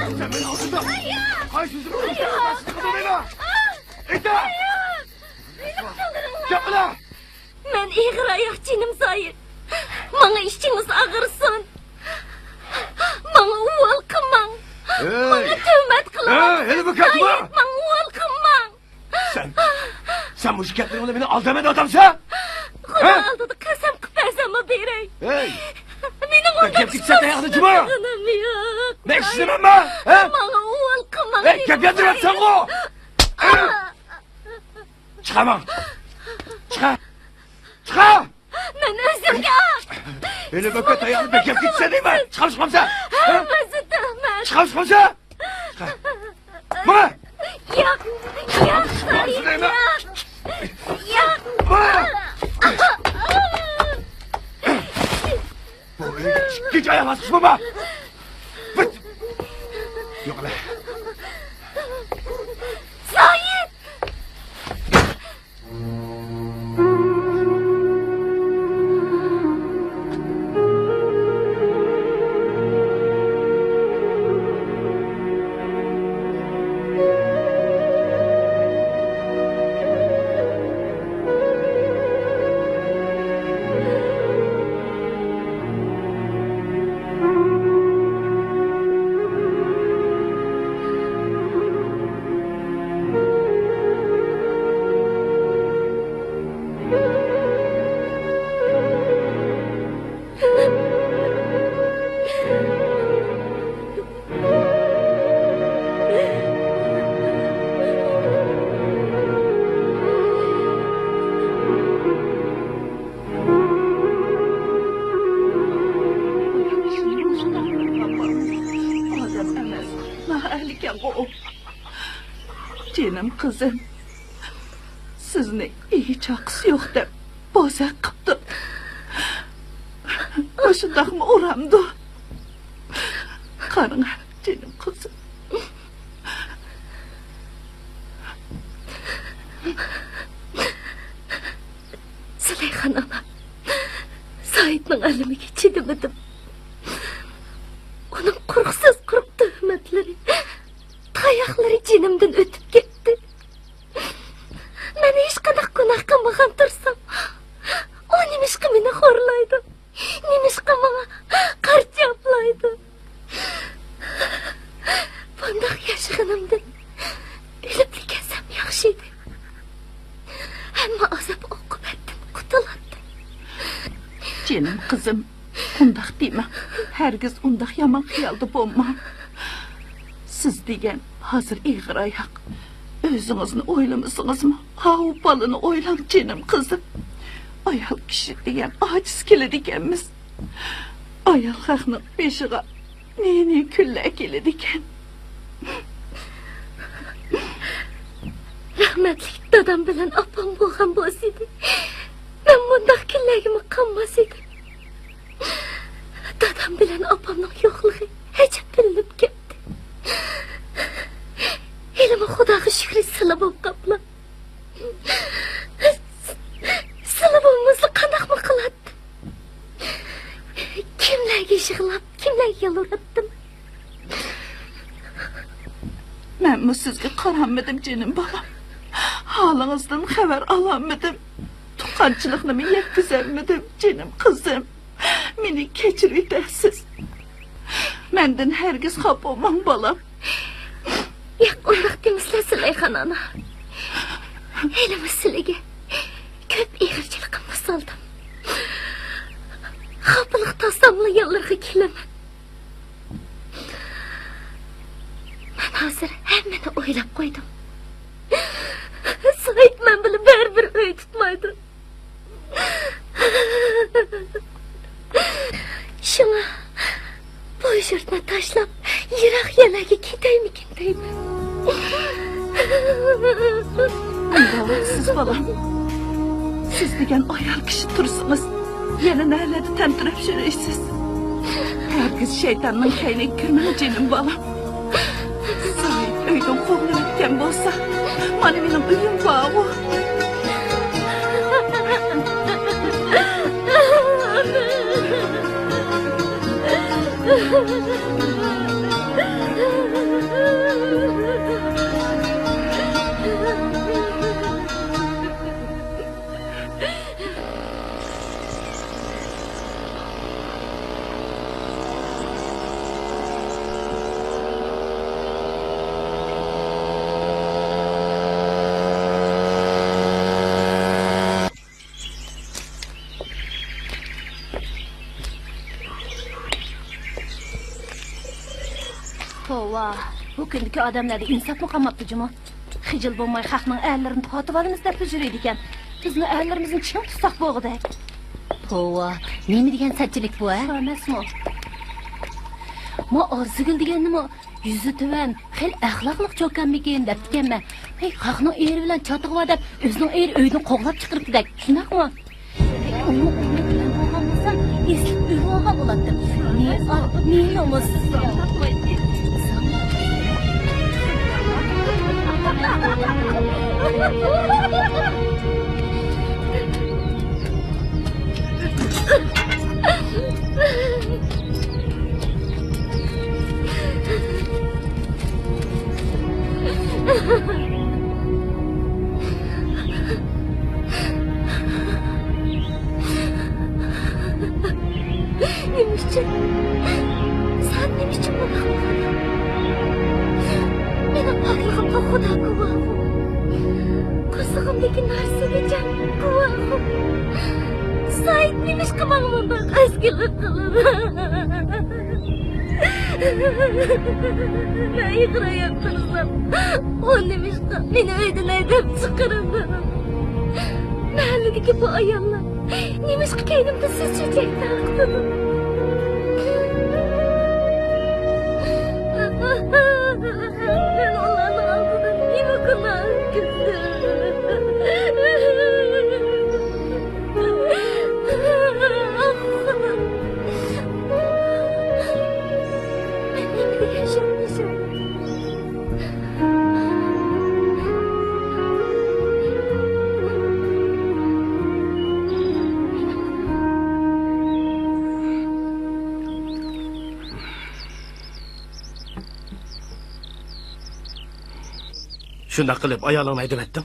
Sen beni altında. Hay sözümü konuşturma. Sıkıldı beni. İte. Yapma la. Ben iğir ayak cinim zayır. Bana işiniz ağırsın. Bana uval kılman. Bana tövmet kılman. Hele bakatma. Bana uval kılman. Sen bu şirketlerimle beni aldamada adamsa? Konu aldı kasam küperseme berey. Hey. Benim onda Gel git sen de yardımcıma. yok. Ne istemem ben? Bana uval kılman. Hey gel yandır sen o. Çıkamam. Çıkar. Çıkar. Ben özümge. Hele bakat ayağını bekep gitse değil mi? Çıkar çıkamsa. Mesut Ahmet. Çıkar çıkamsa. Çıkar. Bana. Yok. Yok. Süleyman. Yok. Bana. Git ayağıma sıçmama. Fıt. Yok lan. Zahid. Canım kızım, sizni hiç hakkısı yok deb bozak qıptı. Oşundaqmı oramdı. Qarın, canım kızım. Züleyxa ana, Said'nin alimiga chidamadim. Onun quruqsiz quruq tuhmatları, tayoqlari jinimdan o'tib ketdi. Men hech qanday gunoh qilmagan tursam, o nimishqa meni xo'rlaydi, nimishqa menga qarz yoplaydi. Bundoq yashaganimdan o'lib ketsam yaxshi edi. Hamma azob oqibatdan qutulardi. Canım kızım, undaq deme. Hergiz undaq yaman xiyalda bo'lma. Siz degan hozir ig'ir oyoq. O'zingizni o'ylamasingizmi? Havu balını o'ylang canım kızım. Ayol kishi degan ojiz keladi ekanmiz. Ayol haqning beshig'a ne kunlar keladi ekan. Rahmatlik dadam bilan opam bo'lgan bo'lsaydi, men bundoq kunlarga qolmas edim. Dadam bilan opamning yo'qligi hech bilinib ketdi. Elime xudoga shukr sila bo'lib qopla. Sila bo'lmasa qanaqmi qiladi? Kimlarga yig'lab, kimlarga yalvuratdim? Men bu sizga qaranmadim canım balam. Halingizdan xabar olamadim. Tuqqanchilikni yetkazolmadim canım kızım. Meni kechirib o'tasiz. Mendan hergiz xafa bo'lmang balam. Yo'q, undoq demaslar Züleyxa ana. Elimi sizlarga ko'p ig'irchilikimni soldim. Xafalik taslamlaganlarga kelaman. Men hozir hammani o'ylab qo'ydim. Said men bilan baribir uy tutmaydi. Shunga bu yurtni tashlab yiroq yerlarga ketaymikin deyman. Siz balam. Siz degan ayol kishi tursangiz, yana nelarni tantirib yurasiz. Hergiz shaytonning kayniga kirmang canım balam. Said uydan qo'g'lab o'tgan bo'lsa, mana mening uyim bor. Hova, bu gündeki adamlarda insaf mı kalmaptı cuma? Hicil bulmay xalqning erlerini tatib olamiz deb yuridi ekan. Bizni erlerimizin kim tutsak bo'g'di. Hova, nima degan satchilik bu, ha? Emasmi? Ma arzigil deganimi? Yüzü tüven, xil axloqliq cho'kanmikin deb ekanman. Hey, xalqning eri bilan chatiqva deb o'zining eri uydan qo'g'lab chiqiribdi-dak. Shundaqmi? Uni bilan bo'lgan bo'lsa, eslib uyga olgan bo'ladi. Ne namus. Nimişçin? Sen nimişçin bana? Benim aklımda Xudo guvohim. Qizig'imdagi narsaga jan guvohim. Said nimish qilmagan bak askilik qilib. Ben yıkırayaptırsam, o nimish meni uydan haydab chiqaradi. Mahalladagi bu ayollar nimish keynimda siz chechak taqdim. Ben onlarning oldida nima gunoh Shunday qilib ayolingni haydab etdim.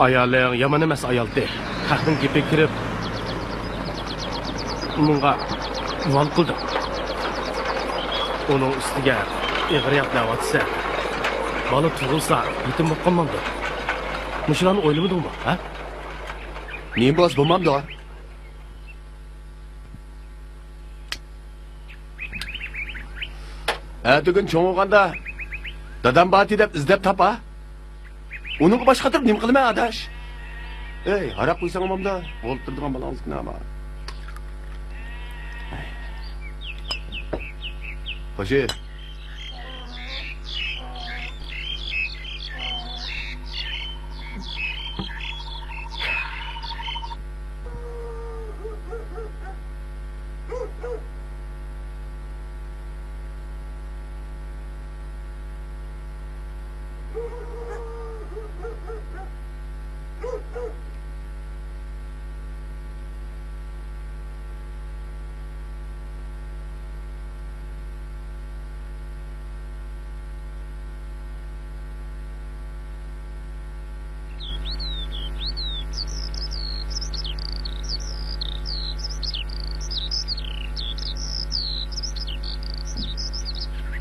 Ayoling yomon emas ayoldi. Haqning gapiga kirib, unga val qildim. Uning ustiga ig'riyat davatsa, bola tug'ilsa, yetim bo'lib qolmamdi. Mushlarni o'ylamadingmi, ha? Men bosh bo'lmamdi. Bugun cho'ng'anda dadam bati deb izlab topa. Uning boshqa turib nima qilmay adash. Ey, haraq qo'ysang omamda, o'ltirdigan balangiz nima? Xo'sh.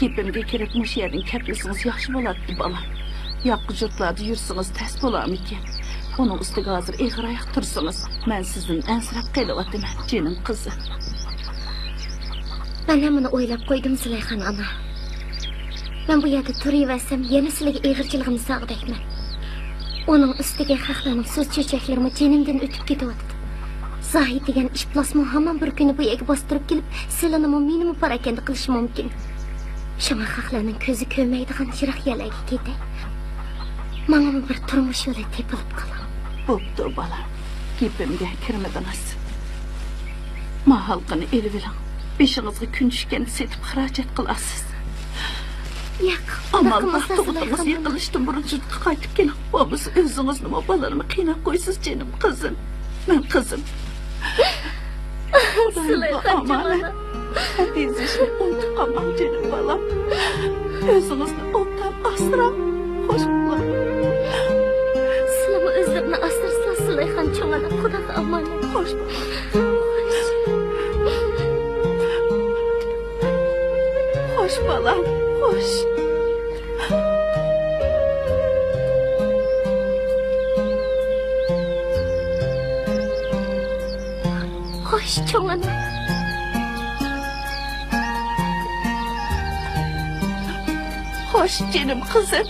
Gepimga kirib mush yerdan ketmasiniz yaxshi bo'ladi bola. Yoqqa yurtlarda yursangiz tas bo'larmikin? Uning ustiga hozir ig'ir oyoq tursangiz, men sizdan ansirab qelyapman, jinim qizim. Ben hamını o'ylab qo'ydim Zulayxon ona. Ben bu yerda turaversam, yana sizlarga ig'irchiligimni sog'dayman. Uning ustiga xalqlarning so'z chechaklarimi jinimdan o'tib ketyapti. Zohid degan ishplasmi hamon bir kuni bu yerga bostirib kelib, sizlarni menimi parakanda qilishi mumkin. Şama xalqlarning ko'zi ko'rmaydigan yiroq yerlarga ketay. Mana bir turmush yo'li tepilib qolar. Bo'pti bola. Gepimga kirmadingiz. Ma xalqini elib bilan beshingizga kun tushganda setib xarajat qilasiz. Yo'q, amalda to'g'rimiz yiqilishdan burun jurtga qaytib keling. Bo'lmaz o'zingiz nima bolalarni qiynab qo'ysiz jinim qizim. Men qizim. Zulayxon janob. Azizishni unutib qolmang jinim bolam. O'zingizni obdan asrab, xo'sh bo'ling. Sizlarni o'zlarini asraysizlar Zulayxon janob. Xudoga omonat. Xo'sh xo'sh bolam, xo'sh. Xo'sh, cho'ng ona. Xo'sh, jinim qizim.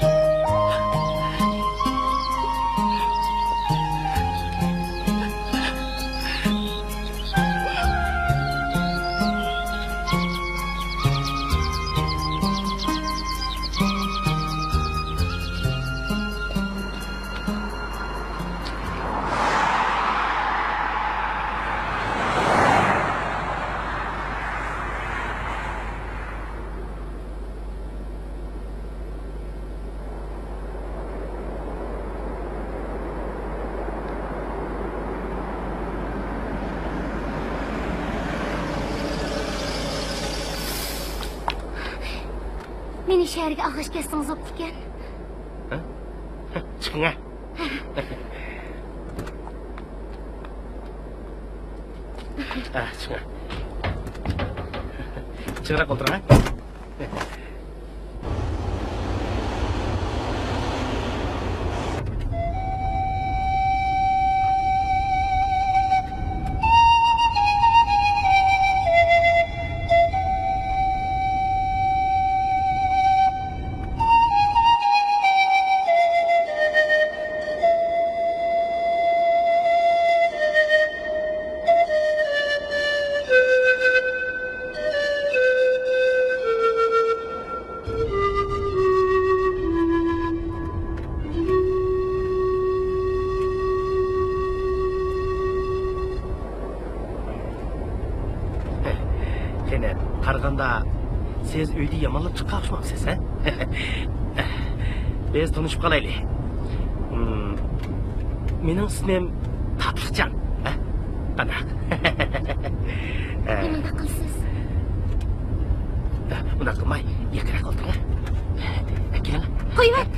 Meni shaharga ag'ish kesdingiz o'ptikan. Chiqing. Chiqing. Chiqira o'tiring. Seni qaraganda siz uyda yomonlab chiqqanmisiz, ha? Biz tanishib qolaylik. Mening ismim Tatliqjon, ha? Qanaq? Nimaga qilsiz? Unda qilmay, yaqinroq o'tiring. Keling. Qo'yvat.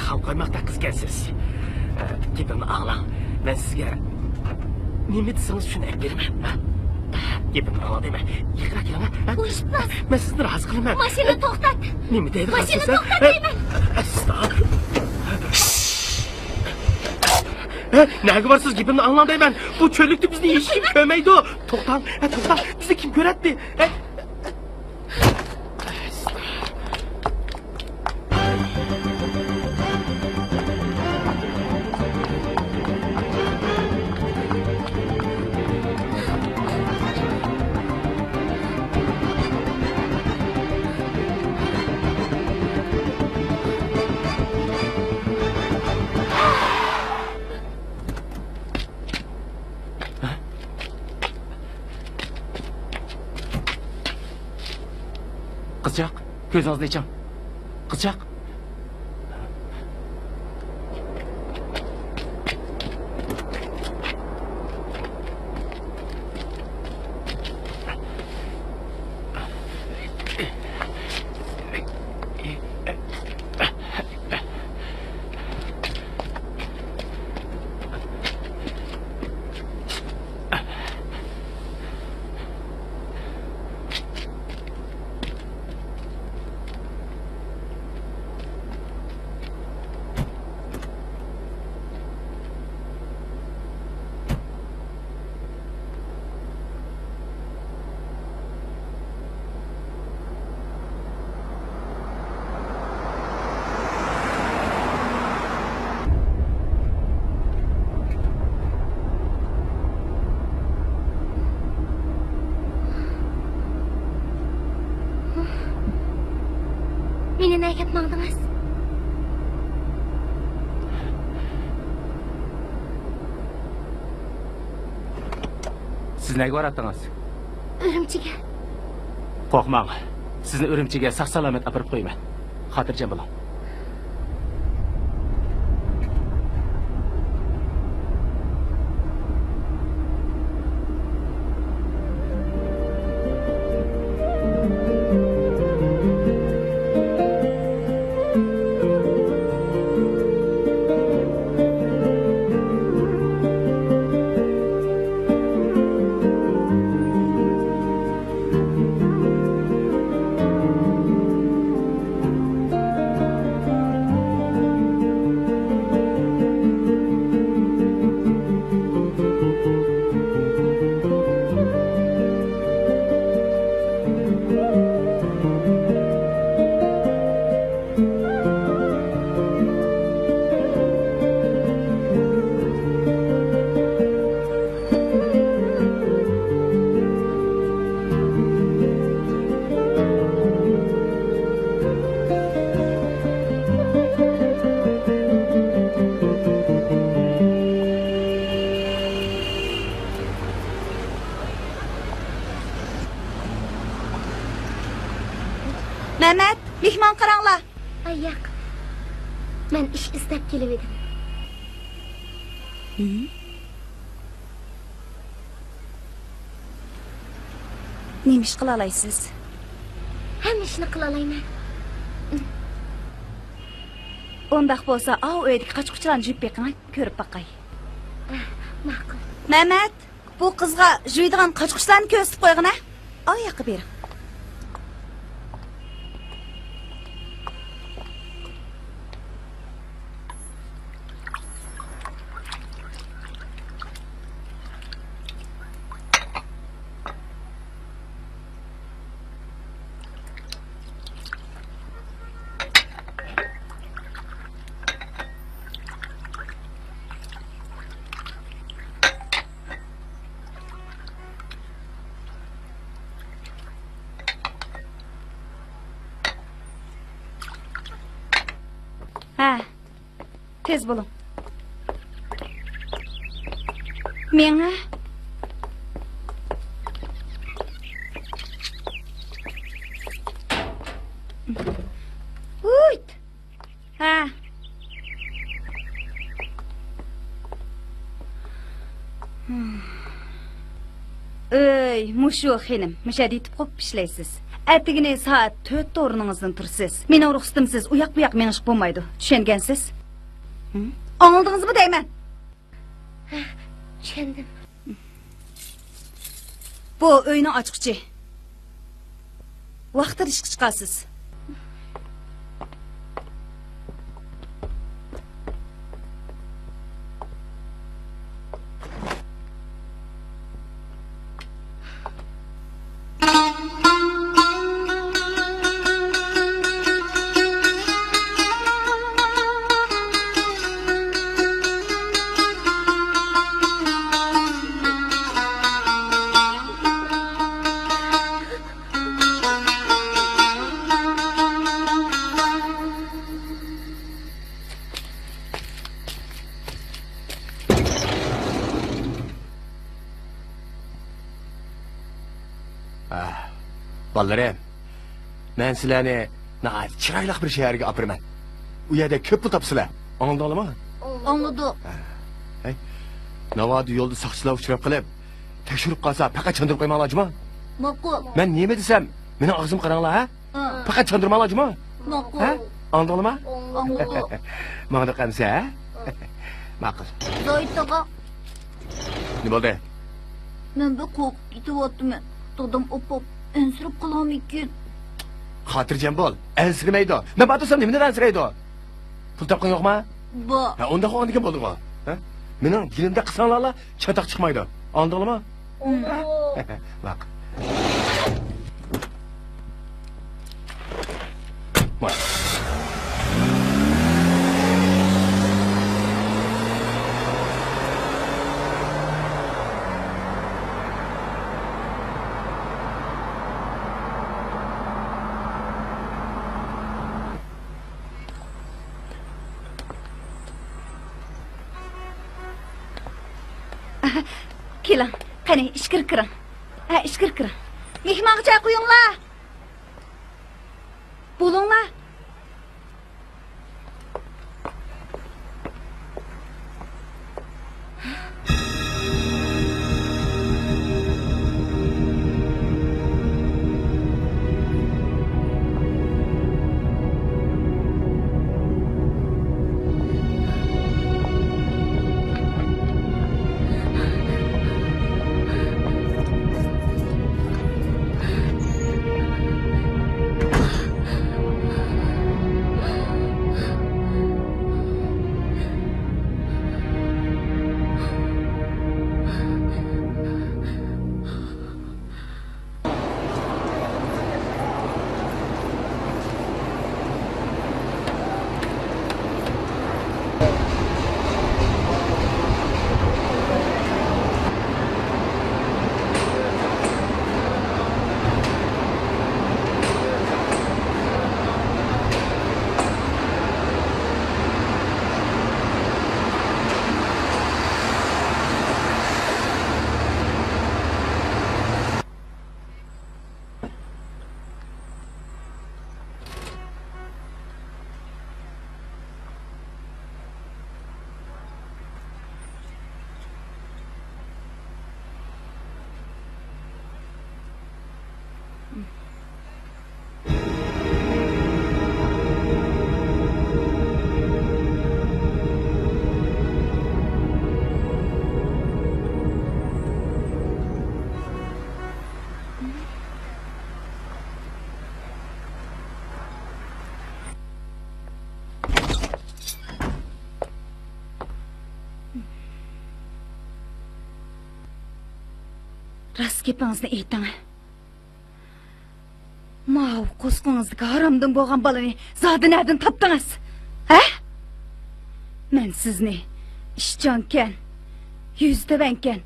Xalqoymoqda qizgansiz. Gapimni anglang. Men sizga nima desangiz shuni aytib beraman. Gapimni anglayman. Yaqinroq keling. Qo'yishmas. Men sizni rozi qilaman. Mashina to'xtat. Nima deydi? Mashina to'xtat deyman. Nega borsiz? Gapimni anglang deyman. Bu cho'llikda bizni hech kim ko'rmaydi. To'xtang. To'xtang. Bizni kim ko'radi? Qizchaq, ko'zingizni oching. Qizchaq. Meni nega aytmadingiz? Siz nega boradingiz? Urumchiga. Qo'rqmang. Sizni Urumchiga sog'-salomat olib qo'yaman. Xotirjam bo'ling. Mehmon qaranglar. Ay yo'q. Men ish istab kelib edim. Nima ish qila olasiz? Hamma ishni qila olaman. Undaq bo'lsa, uydagi qochqochlarni juyib beqing, ko'rib boqay. Ma'qul. Mamat, bu qizga juydigan qochqochlarni ko'rsatib qo'yg'ina. Yoqqa bering. Tez bo'lin. Menga Uyt. Mushu xinim, mushadi yetib qop ishlaysiz. Atigini soat 4 o'rningizdan tursiz. Meni ruxsatimsiz u yoq bu yoq menish bo'lmaydi. Tushungansiz? Anladingizmi deyman? Tushundim. Bu uyni ochqichi. Vaqtida ishga chiqasiz. Balalarım, ben sizlerni chiroyli bir shaharga opiraman. U yerda ko'p pul topsizlar. Anladinglarmi? Anladım. Hey. Navoiy yo'lda soqchilar uchrab qilib, tekshirib qolsa, faqat chandırib qo'ymoqchimi? Ma'qul. Men nima desam, meni og'zim qaranglar, ha? Faqat chandırmoqchimi? Ma'qul. Ha? Anladinglarmi? Anladım. Manga qamsa, ha? Ma'qul. Zoytaga Nima bo'ldi? men bir qo'rqib ketyapman. Dadım opop ensirib qolammikin. Xotirjam bo'l. Ensirmaydi. Men batasam nimadan ensiraydi? Pul topgan yo'qmi? Bo. Ha, unda qo'ygan bo'ldi-ku. Ha? Mening dilimda qilsanglar, chatoq chiqmaydi. Anladinglarmi? Bak. Bak. Keling, qani ishkir kiring. Ishkir kiring. Mehmonga choy qo'yinglar. Bo'linglar. Rast gepingizni ayting. Mau qo'sqingizdagi haromdan bo'lgan balani zodi nerdan topdingiz? Ha? Men sizni ishchankan, yuztabankan,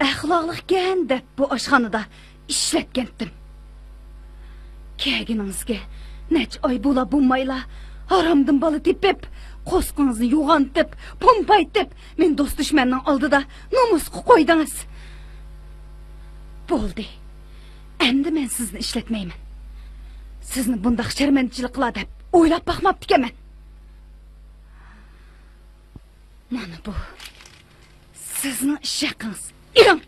axloqliqkan deb bu oshxonada ishlatgandim. Kelginingizga nech oy bo'la bo'lmayla haromdan bola tepib, qo'sqingizni yo'g'antib, pompaytib, men do'st dushmanning oldida nomusga qo'ydingiz. Bo'ldi. Endi men sizni ishlatmayman. Sizni bundaq sharmandachilik qiladi deb o'ylab baxmabdi ekanman. Mana bu sizning ish haqingiz. Iring.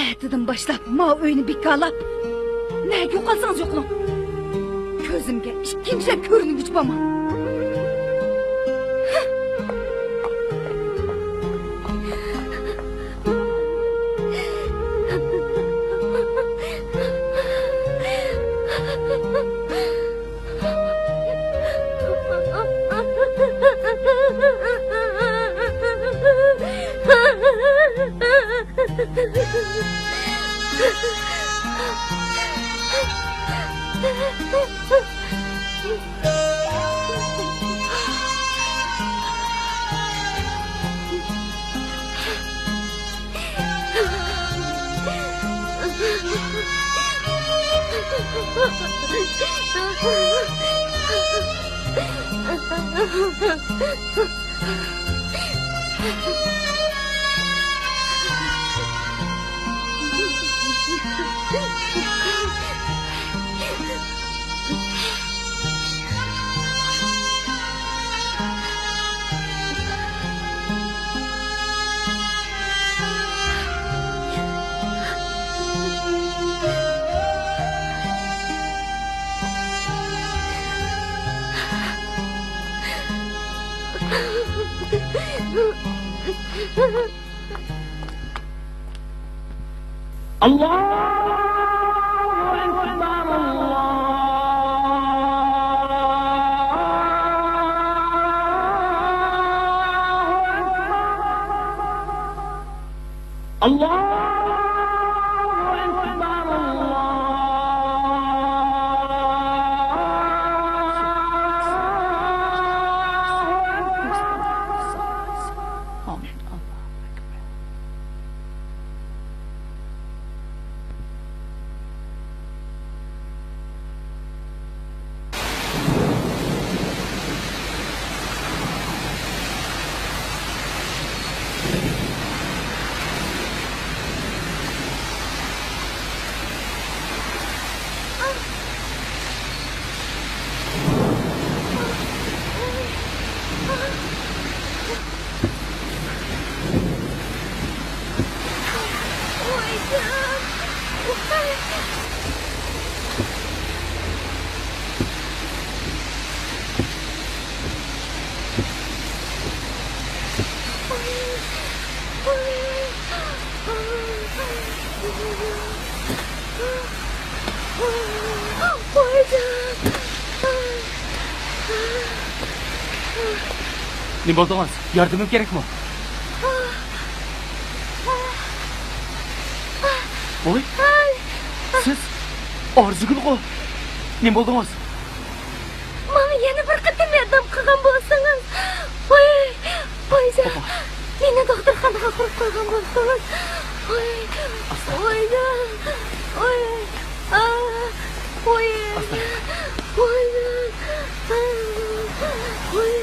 Ertadan boshlab ma uyni bekalab, nega yo'qolsangiz yo'qling. Ko'zimga ikkinchilab ko'ringuchi bo'lma. Ne bo'ldingiz? Yordamim kerakmi? Voy. Siz Orzugul-ku. Ne bo'ldingiz? Mana yana bir qatam yordam qilgan bo'lsangiz. Voy, voyjon. Meni doktorxonaga qo'yib qo'ygan bo'lsangiz. Voy, voyjon. Voy. Voy. Voyjon. Voy.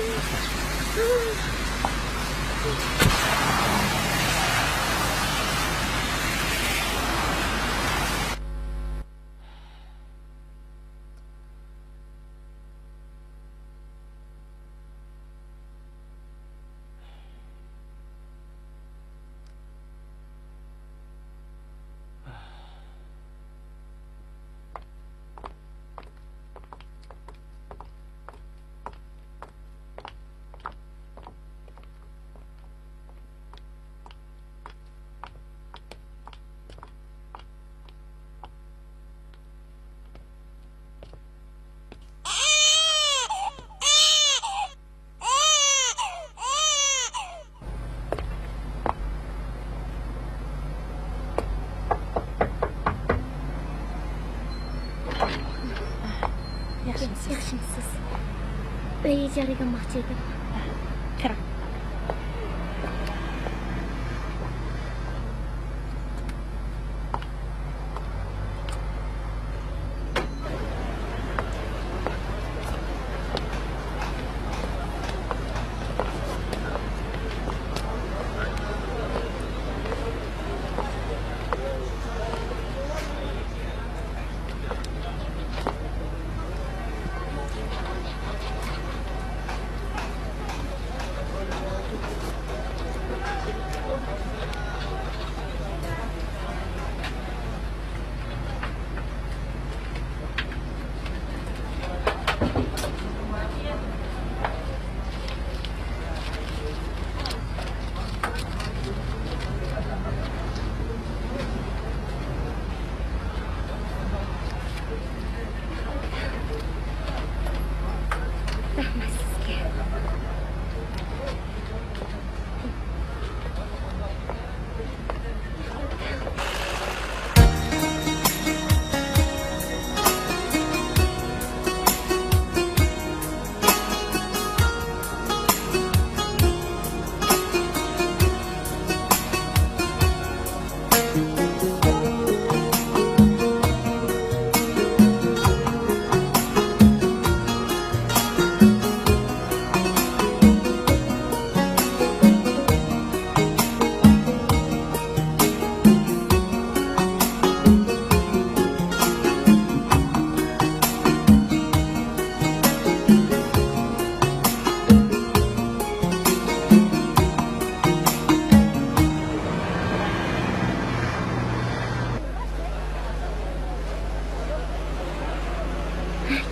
Yaxshimisiz? Uy ijaraga olmoqchi edim. Kiring. Rahmat sizga.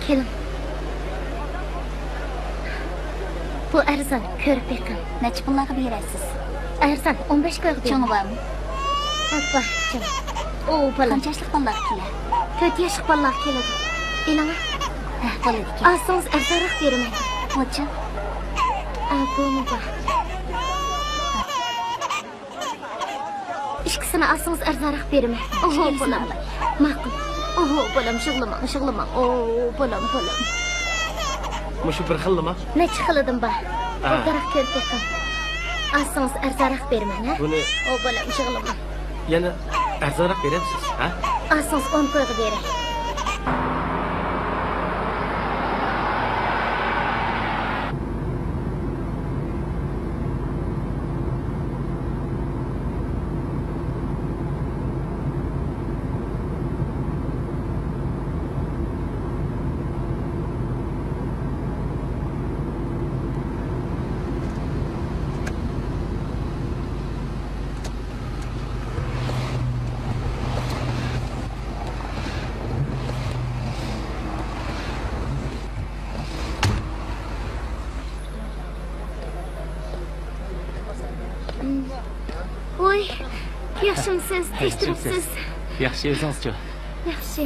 Keling. Bu arzon, ko'rib beqing. Necha pullarga berasiz? Arzon 15 ko'rib bering. Cho'ngi bormi? Abba, jim. O, bolam. Qancha yoshlik bolalar kelar? 4 yoshlik bolalar keladi. Ilanga, Bo'ladi ekan. olsangiz arzonroq beraman. Necha? Buni bor. Ikkisini olsangiz arzonroq beraman. Oho, bolam. Ma'qul. Oho, bolam, shug'lama. Bolam. Mushu bir xillimi? Necha xilidim bor. Arzonroq ko'rib beqing. Olsangiz arzonroq beraman, ha? Buni Bolam, shug'lama. yana arzonroq berasiz, ha? Olsangiz 10 qo'yib beray. Voy, yaxshimisiz? Tekshiribsiz? Yaxshi, o'zingizchi? Yaxshi.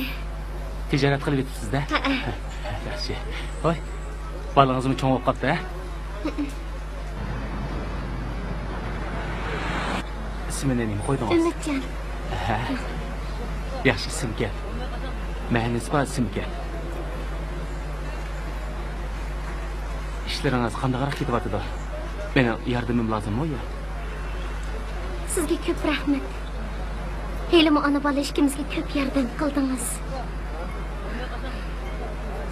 Tijorat qilib yetibsiz-da? Yaxshi. Voy, balingizmi cho'ng bo'lib qoldi, ha? Ismini nima qo'ydingiz? Umidjon. Yaxshi ismga. Ma'nisi bor ismga. Ishlaringiz qandayroq ketyapti? Meni yordamim lozimmi yo? Sizga ko'p rahmat. Helimi ona bola ishimizga ko'p yordam qildingiz.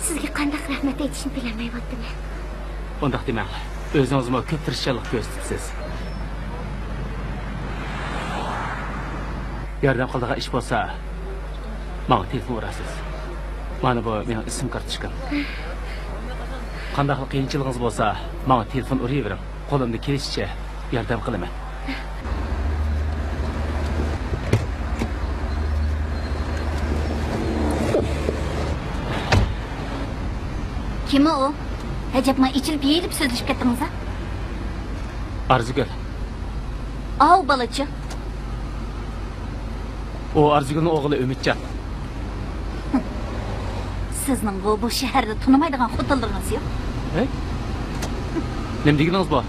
Sizga qanday rahmat aytishni bilmayapman. Undaq demang. O'zingizmi ko'p tirishchilik ko'rsatibsiz. Yordam qiladigan ish bo'lsa, menga telefon urasiz. Mana bu mening ism kartochkam. Qanday qiyinchiligingiz bo'lsa, menga telefon urayvering. Qo'limda kelishicha yordam qilaman. Kim o? Acaba içilip yeyilip sözleşip gettiniz ha? Arzugul. Av balaçı. O Arzugulning o'g'li Umidjon. Sizning bu shaharda tunimaydigan xotinlaringiz yo'q. Hey? Nima deganingiz bor?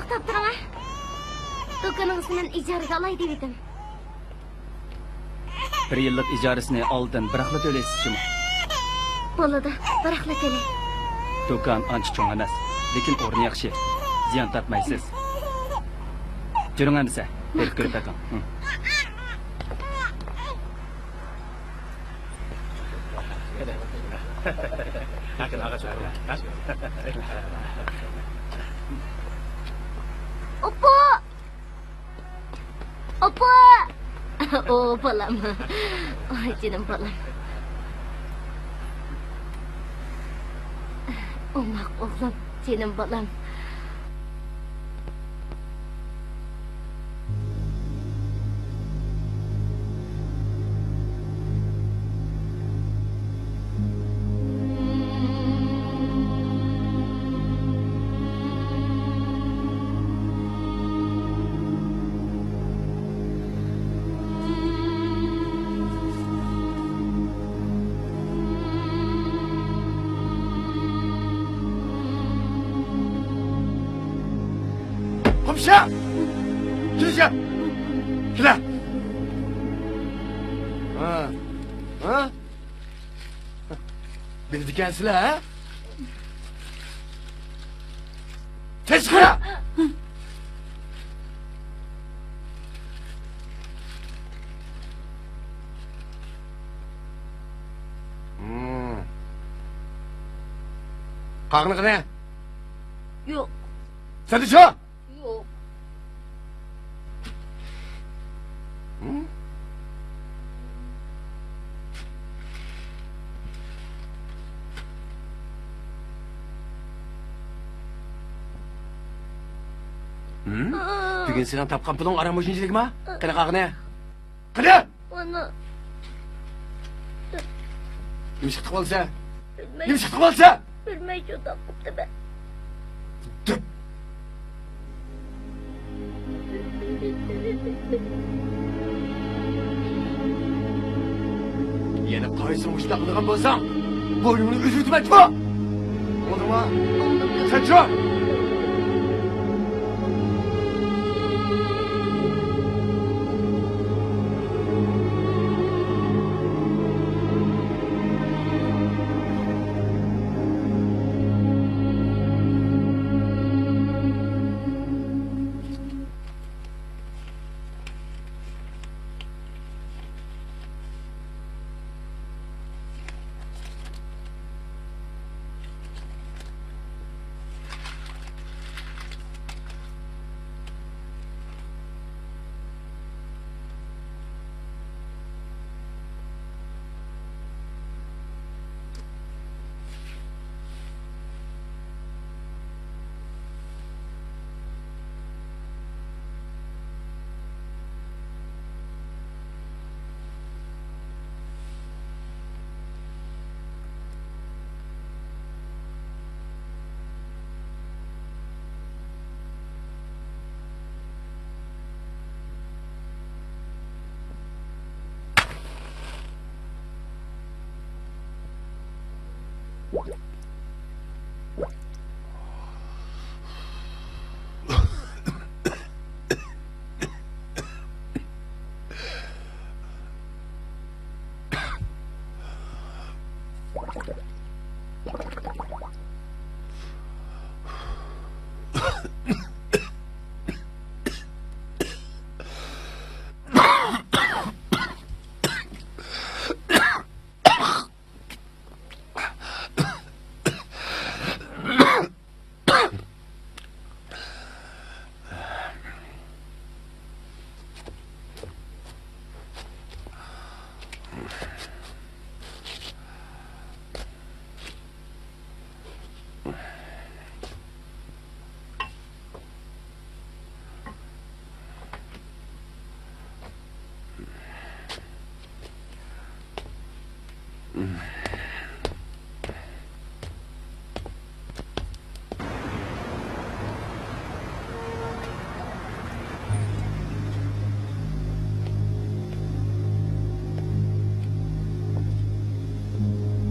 To'xtab turing, ha. Do'koningizni men ijaraga olay dedim. 1 yillik ijarasini oldin biraqla to'laysiz shumi? Bo'ladi, biraqla kelay. Do'kon ancha cho'ng emas, lekin o'rni yaxshi. Ziyon tortmaysiz. Juring amsa, berib ko'rib baking. Oppo! Oppo! Oh, bolam. Ay, canım bolam. Omak oğlum, canım bolam. Komşu! Geleceğim! Gel! Ha? Ha? Beni dikensile ha? Teşkil! Karnı ne? Yok, Sen de şu! yok. Bugün sen tapkan pulun aramışıncılık mı? Kına kalkına. Kına! Onu Nima chiqib qolsa? bilmay, Nima chiqib qolsa? bilmay juda qopti ben. Yana qaysi mushtaq qilgan bo'lsang, bo'yningni uzitib aytma. Bo'ldimi? Sen chu!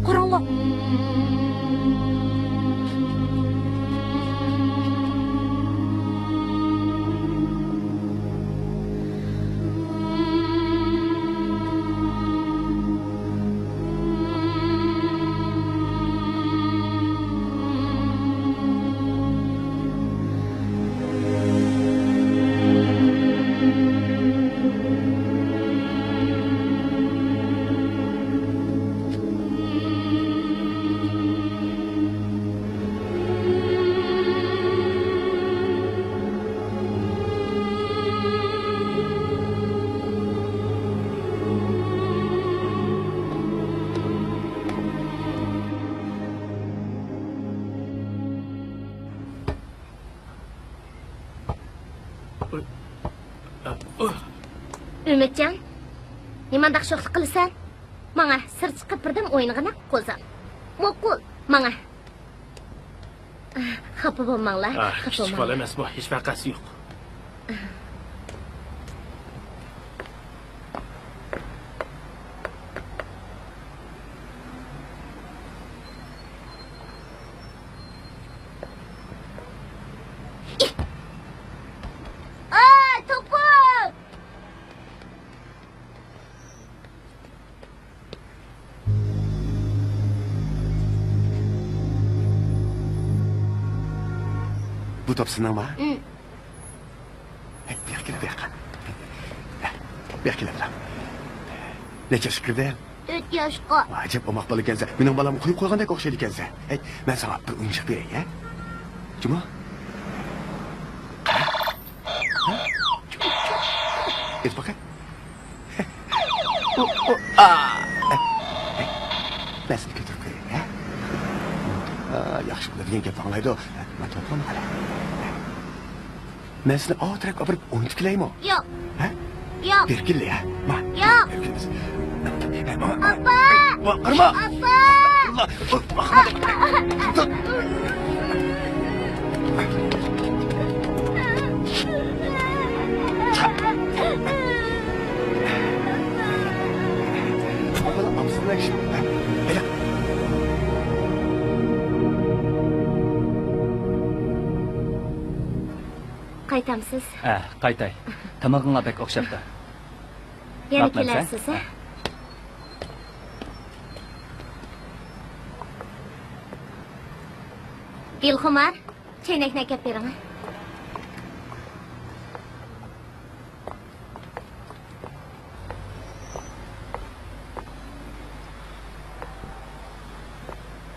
Karanlık. Ümitcan, nimandaq sho'xlik qilasan? Menga sir chiqib birdim o'yinig'ini qo'zam. Mo'qul, menga. Xafa bo'lmanglar. Kichik bola emas bu, hech vaqasi yo'q. To'pib! Bu top sinangmi? Bu yoqqa, bu yoqqa. Bu yoqqa bilan. Necha kirdi? 4 yoshqa. Ajab omoq bola ekansan. Mening bolam qo'yib qo'ygandek o'xshaydi ekansan. Men sana bir o'yinchoq beray, ha? Juma? Et bakın. Ben seni götürüp koyayım, ha? Yaxşı bo'ladigan gap anglaydi. Men to'plam qala. Men seni otirib olib o'yin tiklaymi? Yo'q. Ha? Yo'q. Berkilla, ha? Ma. Yo'q. Appa! Qirma! Appa! Qaytamsiz? Qaytay. Tamog'ingga bek o'xshabdi. Yana Rahmat, kelarsiz, ha? Dilxumar, chaynakni akab bering.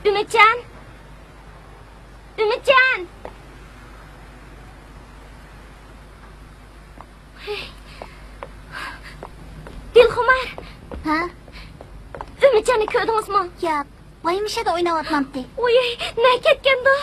Ümitcan! Ümitcan! Dilxumar! Ha? Ümitcanni ko'rdingizmi? Yo'q. Voyimishada o'ynayapmamdi. Oy, ne ketganda?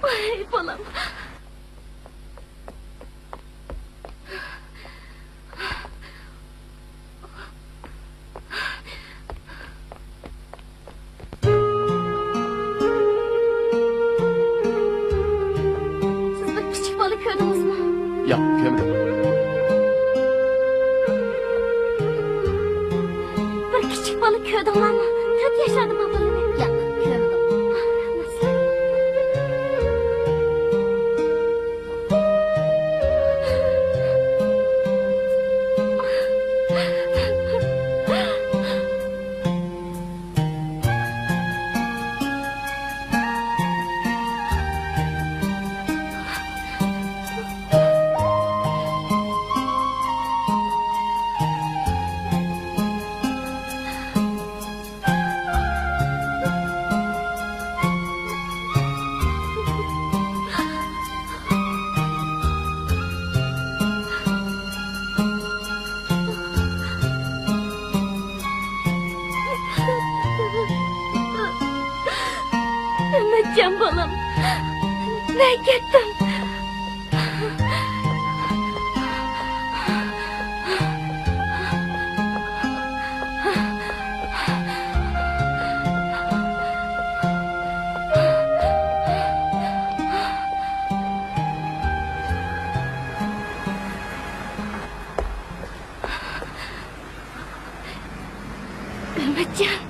Ay, bolam. Siz bir kichik bola ko'rdingizmi? Yo'q, ko'rmadim. Bir kichik bola ko'rdinglarmi? 4 yoshlarni bolani. Yo'q, ko'rmadim. Ümitcan bolam. Ne ketdim? Ümitcan.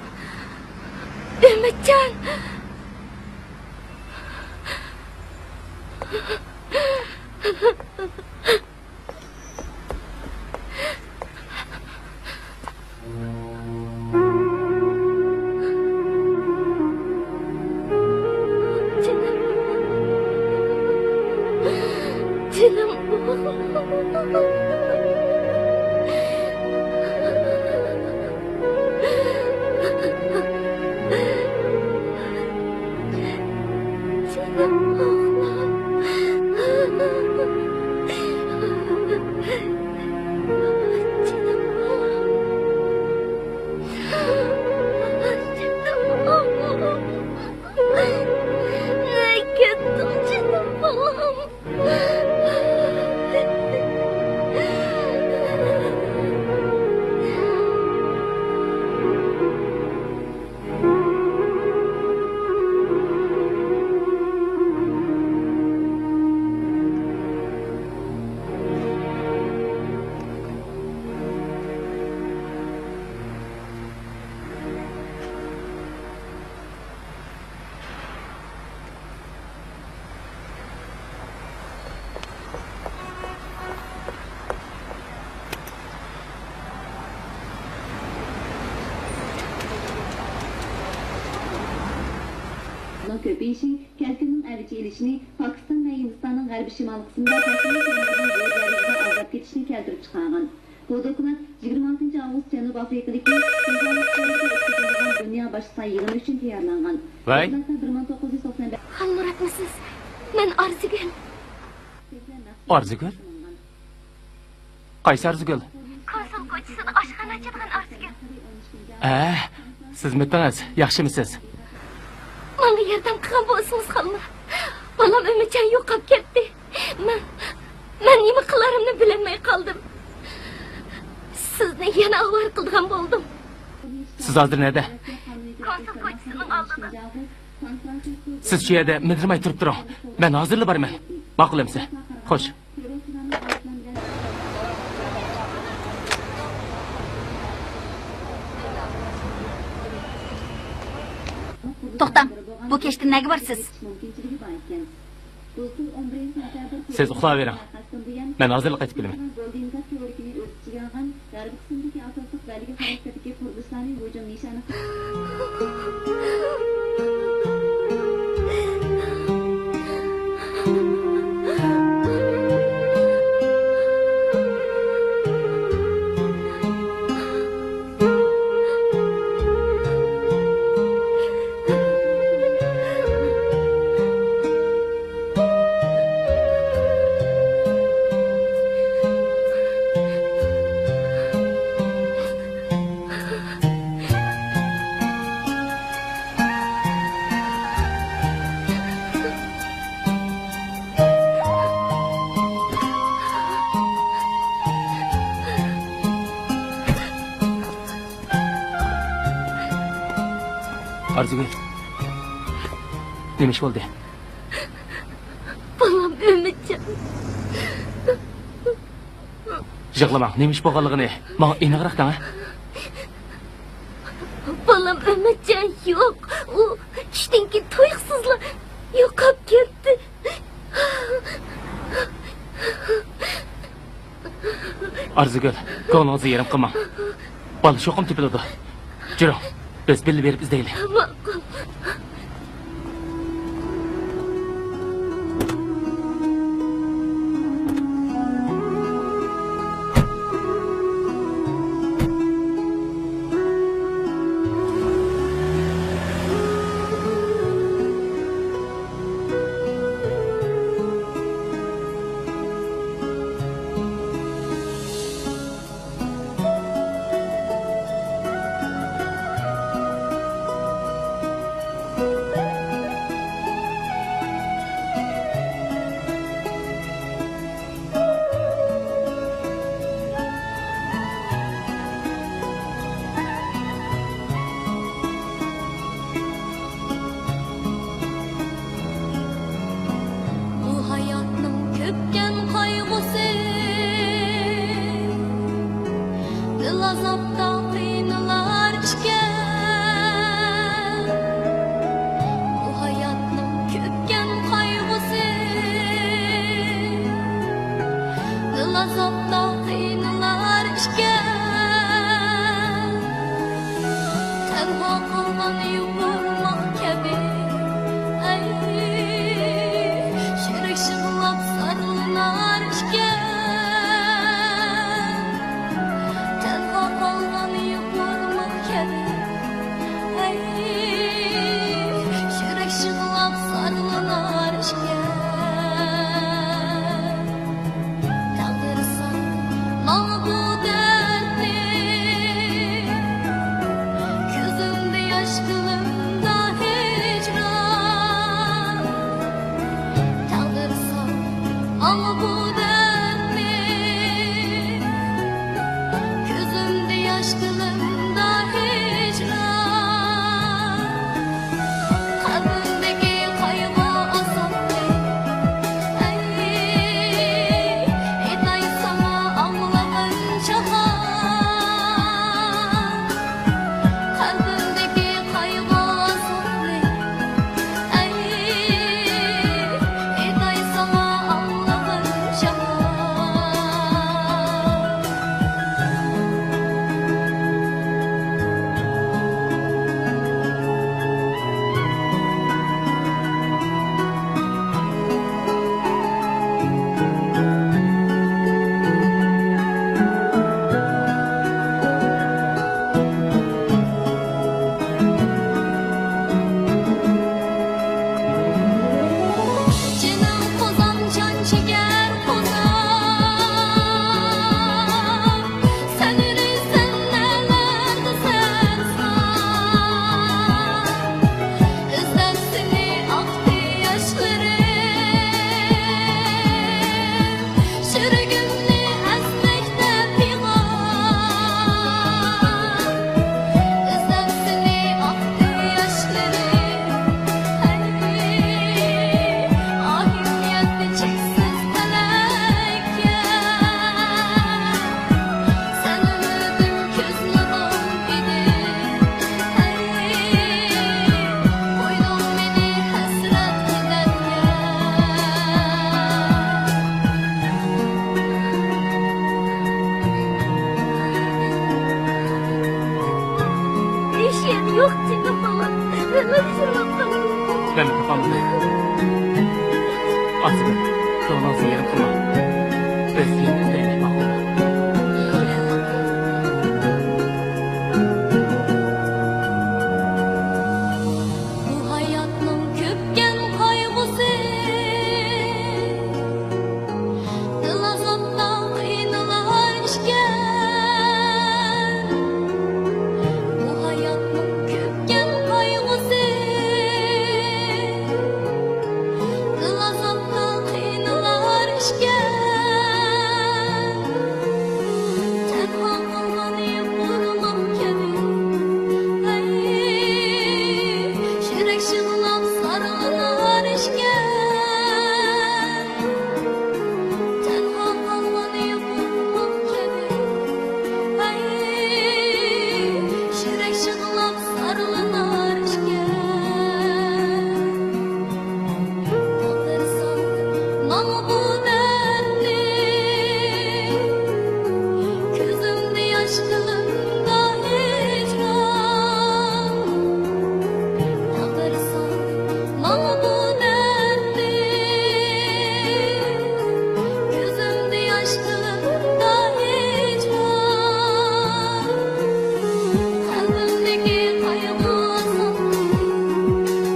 Ümitcan. Canım. yağışlarının köpeyişi, kerkünün əvici ilişini, Pakistan ve Hindistan'ın g'arbiy shimol qismida ta'sirli yo'llarida azab ketishini keltirib chiqargan. Bu dokument 26 avgust Janubiy Afrikadagi Dünya Başkası yig'ini uchun tayyorlangan. Vay. 1995 Halmuratmisiz? Men Arzigul. Arzigul? Qaysi Arzigul? Konsul ko'chisini oshxona ochadigan Arzigul. Siz mitdingiz, yaxshimisiz? Menga yordam qilgan bo'lsangiz Halmurat. Bolam Umidjon yo'qolib ketdi. Men nima qilarimni bilolmay qoldim. Sizni yana avvar qilgan bo'ldim. Siz hozir nerede? Konsul ko'chisining oldida. Siz shu yerda mindirmay turib turing. Men hozirla borman. Ma'qul emsa? Xo'sh. To'xtam, bu kechda nega borsiz? Siz uxlayvering. Men hozirla qaytib kelaman. Arzigul. Nima ish bo'ldi? Bolam Umidjon. Yig'lamang, nima ish bo'lganligini menga aniqroq dang. Bolam Umidjon yo'q. U tushdan keyin to'yqsizlar yo'qolib ketdi. Arzigul, ko'nglingizni yerim qilmang. Bola shoqim tepiladi. Juring, biz bilib berib izlaylik. Ma'qul. Gözümde yaş kılıp yaşayan yok canım balam. Öldürüp kaldım. Ben de tapamam. Arzugül, doğulansın yerim kılma. Özgürlüğünü de bakma. Bu hayatın köpken kaygısı Dılazattan kıyınılar işken Bu hayatın köpken kaygısı Dılazattan kıyınılar işken Tenha kalmanı vurmak kemi Hey, şirek şıgılap sarılınar işken Tenha kalmanı vurmak kemi Hey, şirek şıgılap sarılınar işken Kalırsan namı bu dertli Gözümde yaş kılımda hicran Kalırsan namı bu dertli Gözümde yaş kılımda hicran Kalbimdeki kaybı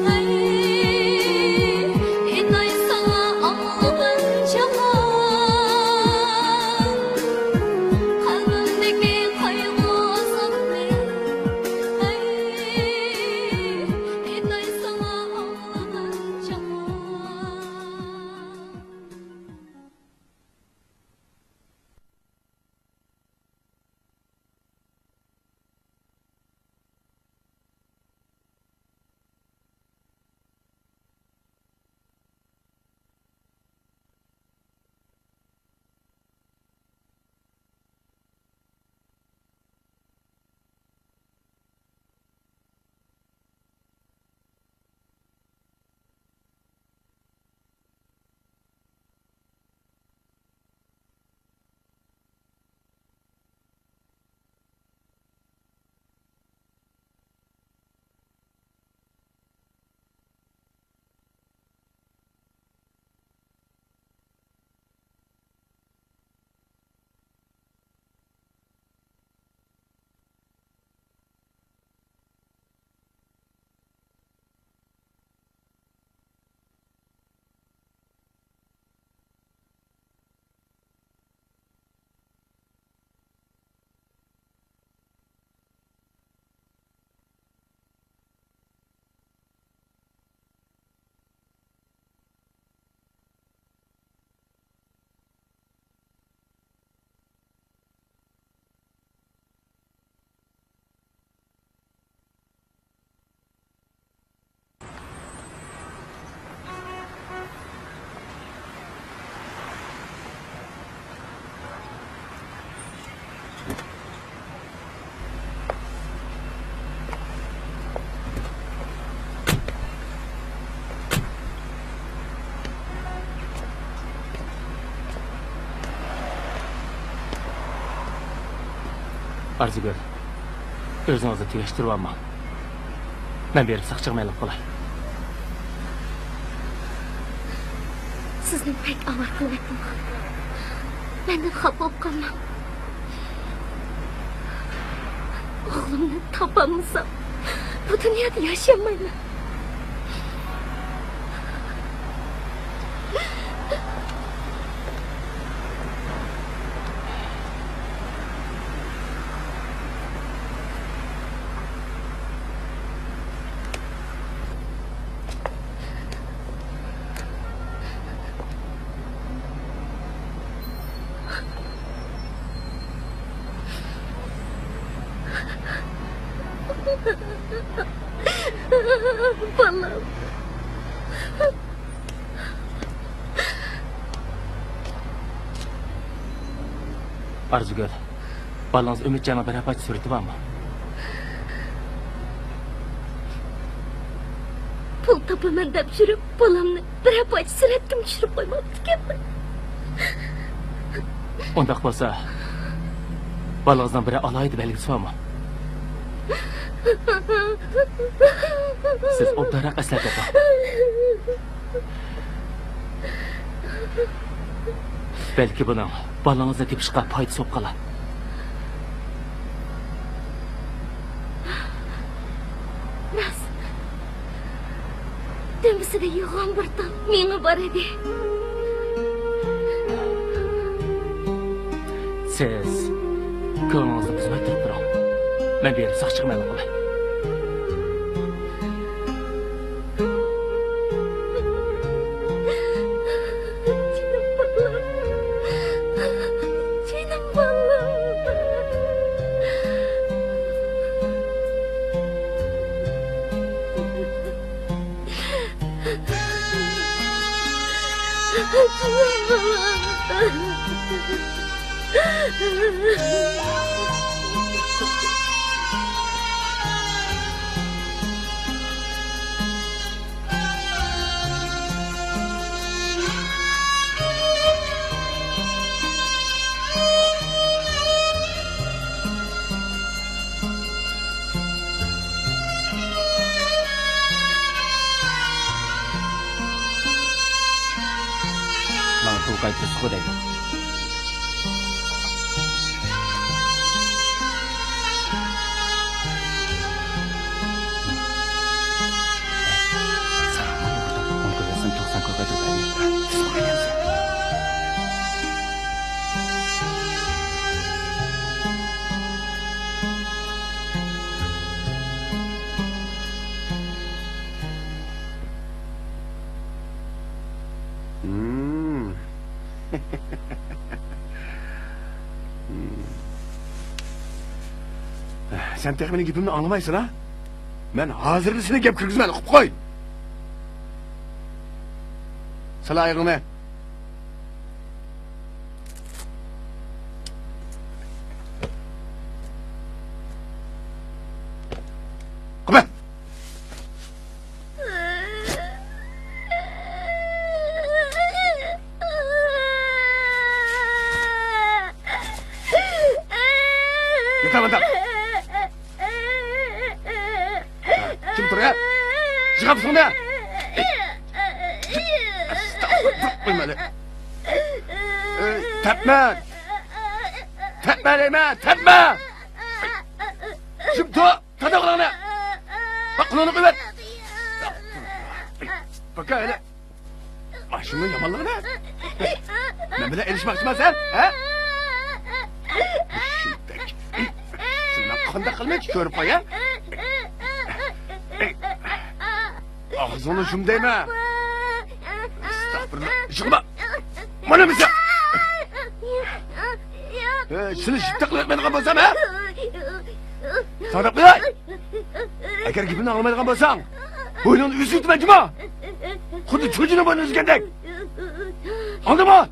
Ay, inay sana anladım çakan Kalbimdeki kaybı Ay, inay sana anladım çakan Arzugül, özünüzü tegeştirip alma. Ben berip sakçıgmaylık bolay. Sizni pek avar kılmaydım. Menden xafa болып kalmam. Oğlumni topamısam bu dünyada yaşamayman. Balam. Arzugül, balаңыз Ümitcan'a bir apaç sureti var mı? Pul topaman deb жүріп, balamni bir apaç suratga tushirib qo'ymabdi ekanman. Ondaq bo'lsa, balаңızdan biri alaydı belgisi var mı? Siz obdara esnab bering. Belki buning balangizni tepishga foydasi bo'lib qolar. Nas. Demisida yo'g'on bir tal menga bor edi. Siz ko'nglingizni buzmay turib turing. Men bir saq chiqmayman qolay. Canım balım. Bana pul qaytib qo'ydi. Sen tek benim gipimni anlamaysın ha? Ben hazırlısını gep kırgızman, koy! Sala ayağını. Come. Yeter. Kim dur ya? Çıkart şunu ya! Estağfurullah. Tepme! Tepme! Şimdi tadı kulağına! Bak kulağını kıvvet! Bak öyle! Başımın yamanlığına! Ben bile erişmek istemez ha? Şimdek! Sen kanda kılmaya körüp koy ya! Ağzını şum değme! Estağfurullah! Çıkma! Bana mısın? Seni şiddetle etmediğin bolsam ha? Sadık Bilay! Eğer gibini almadığın bolsan, boynunu üzültme cuma! Kudu çocuğunu boynunu üzgendek! Anladın mı?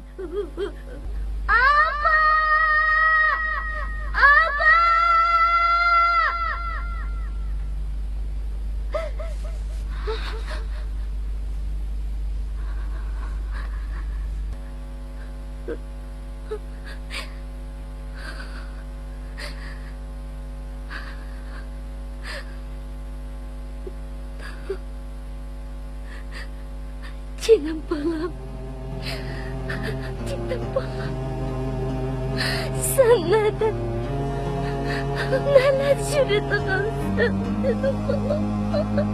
Canım balam. Canım balam. Sen neler yürüdün canım balam.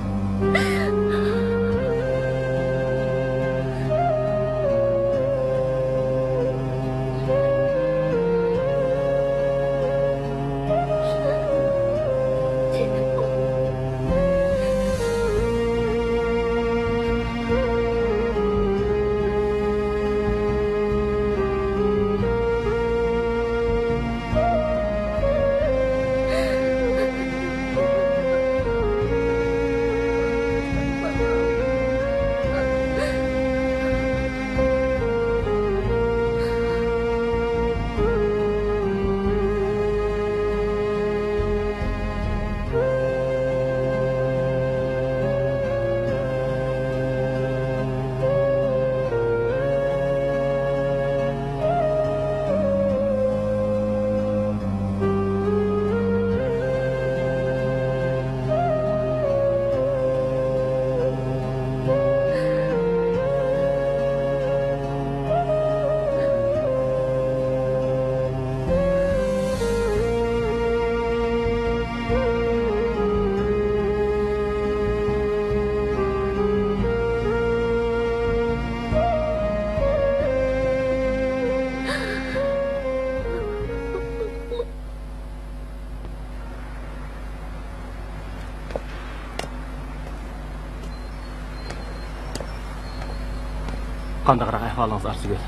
Qandaqroq ahvolingiz Arzigul?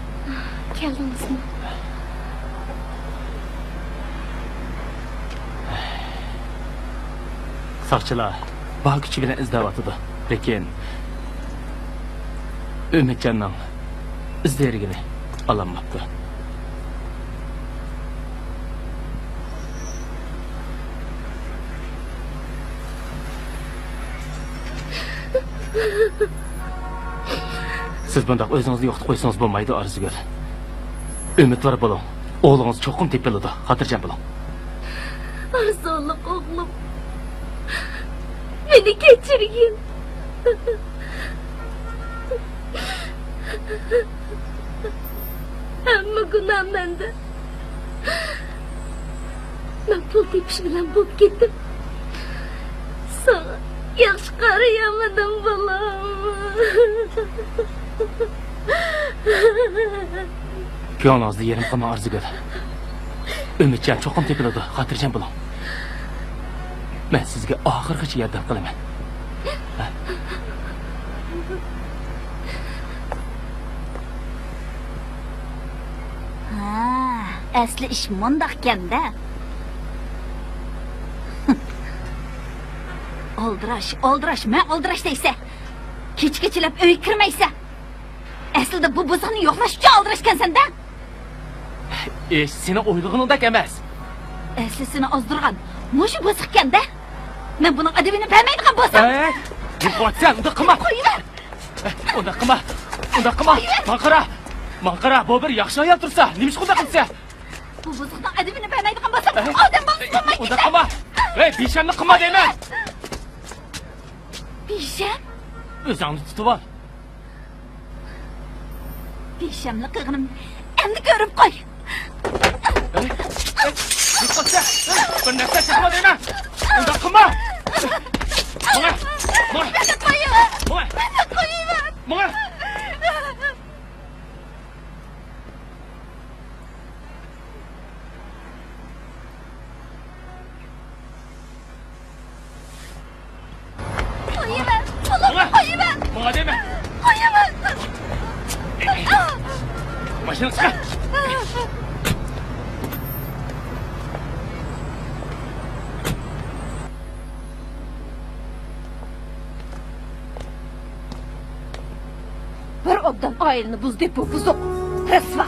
Keldingizmi? Saqchilar bor kuchi bilan izlayotdi. Lekin Ümitcanning izlerigini ololmabdi. Siz bundaq o'zingizni yo'qotib qo'ysangiz bo'lmaydi, Arzigul. Umidvor bo'ling. O'g'lingiz cho'qim tepiladi. Xotirjam bo'ling. Arzonliq o'g'lim. Meni kechirgin. Hamma gunoh menda. Men pul tepish bilan bo'lib ketdim. Sana yaxshi qarayamadim bolam. Ko'nglingizni yerim qilma, Arzigul. Umidjon cho'qim tepiladi. Xotirjam bo'ling. Men sizga oxirgacha yordam qilaman. Asli ish mundaqkanda. Oldirash, men oldirash deysa. Kechikilab uy kirmaysa. Aslida bu buzani yo'qlash uchun oldirashkansan-da. Seni o'ylig'iningdek emas. Aslisini ozdirgan. Mushu bosiqqanda. Men buning adabini bilmaydigan bo'lsam. Yo'qotsan, unda qilma. Qo'yinglar. Unda qilma. Manqara, bu bir yaxshi ayol tursa, nima ish qilsa? Bu buzuqning adabini bilmaydigan bo'lsam, odam bo'lmaydi. Unda qilma. Beshamni qilma deyman. Besham? O'zingni tutib ol. Beshamni qilganim endi ko'rib qo'y. Yo'qotsa, bir narsa qilma deyman. Unda qilma. Mo'y. Madem Başını çıkar. Bir obdan ailini buz deb bu buzuq. Rasva.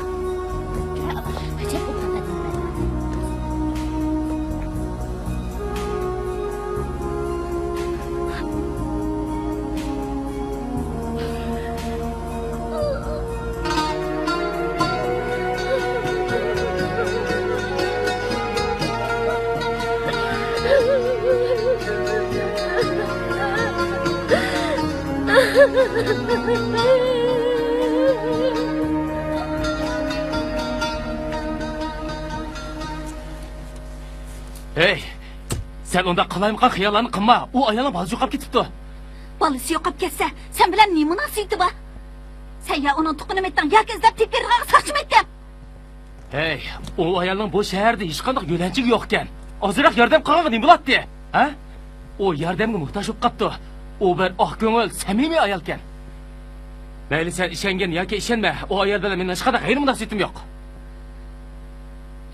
Hey, sen onda qalaymiqan xiyollarni qilma. U ayolni balji yo'qolib ketibdi. Balisi yo'qolib ketsa, sen bilan ne munosabati bor? Sen ya uning tuqunini etding, yoki izlab tepkirg'a saqchimaytding. Hey, u ayolning bu shaharda hech qanday yo'lanchigi yo'q ekan. Ozroq yordam qilgan nima bo'ladi? Ha? U yordamga muhtoj bo'lib qopti. U bir oq ko'ngil, samimiy ayol ekan. Mayli sen ishongan yoki ishonma, u ayol bilan men hech qanday g'ayri munosabatim yo'q.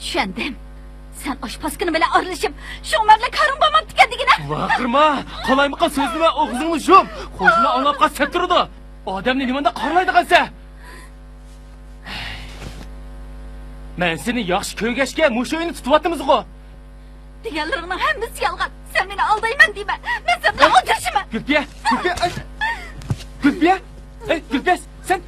Tushundim. Sen oshpazkini bilan ayrılışıp şu umarla karın bo'lmabdi ekandigina. Vaqirma, qalaymiqan so'zni og'zingni yum. Qo'shni olib qasab turdi. Odamni nimanda qarlaydi qansa? Men seni yaxshi ko'rgashga mushu uyni tutyapmiz-ku. Deganlaringning hammasi yolg'on. Sen meni aldayman deyman. Men sen bilan o'tirishman. Gulpiya. Gulpiya, sen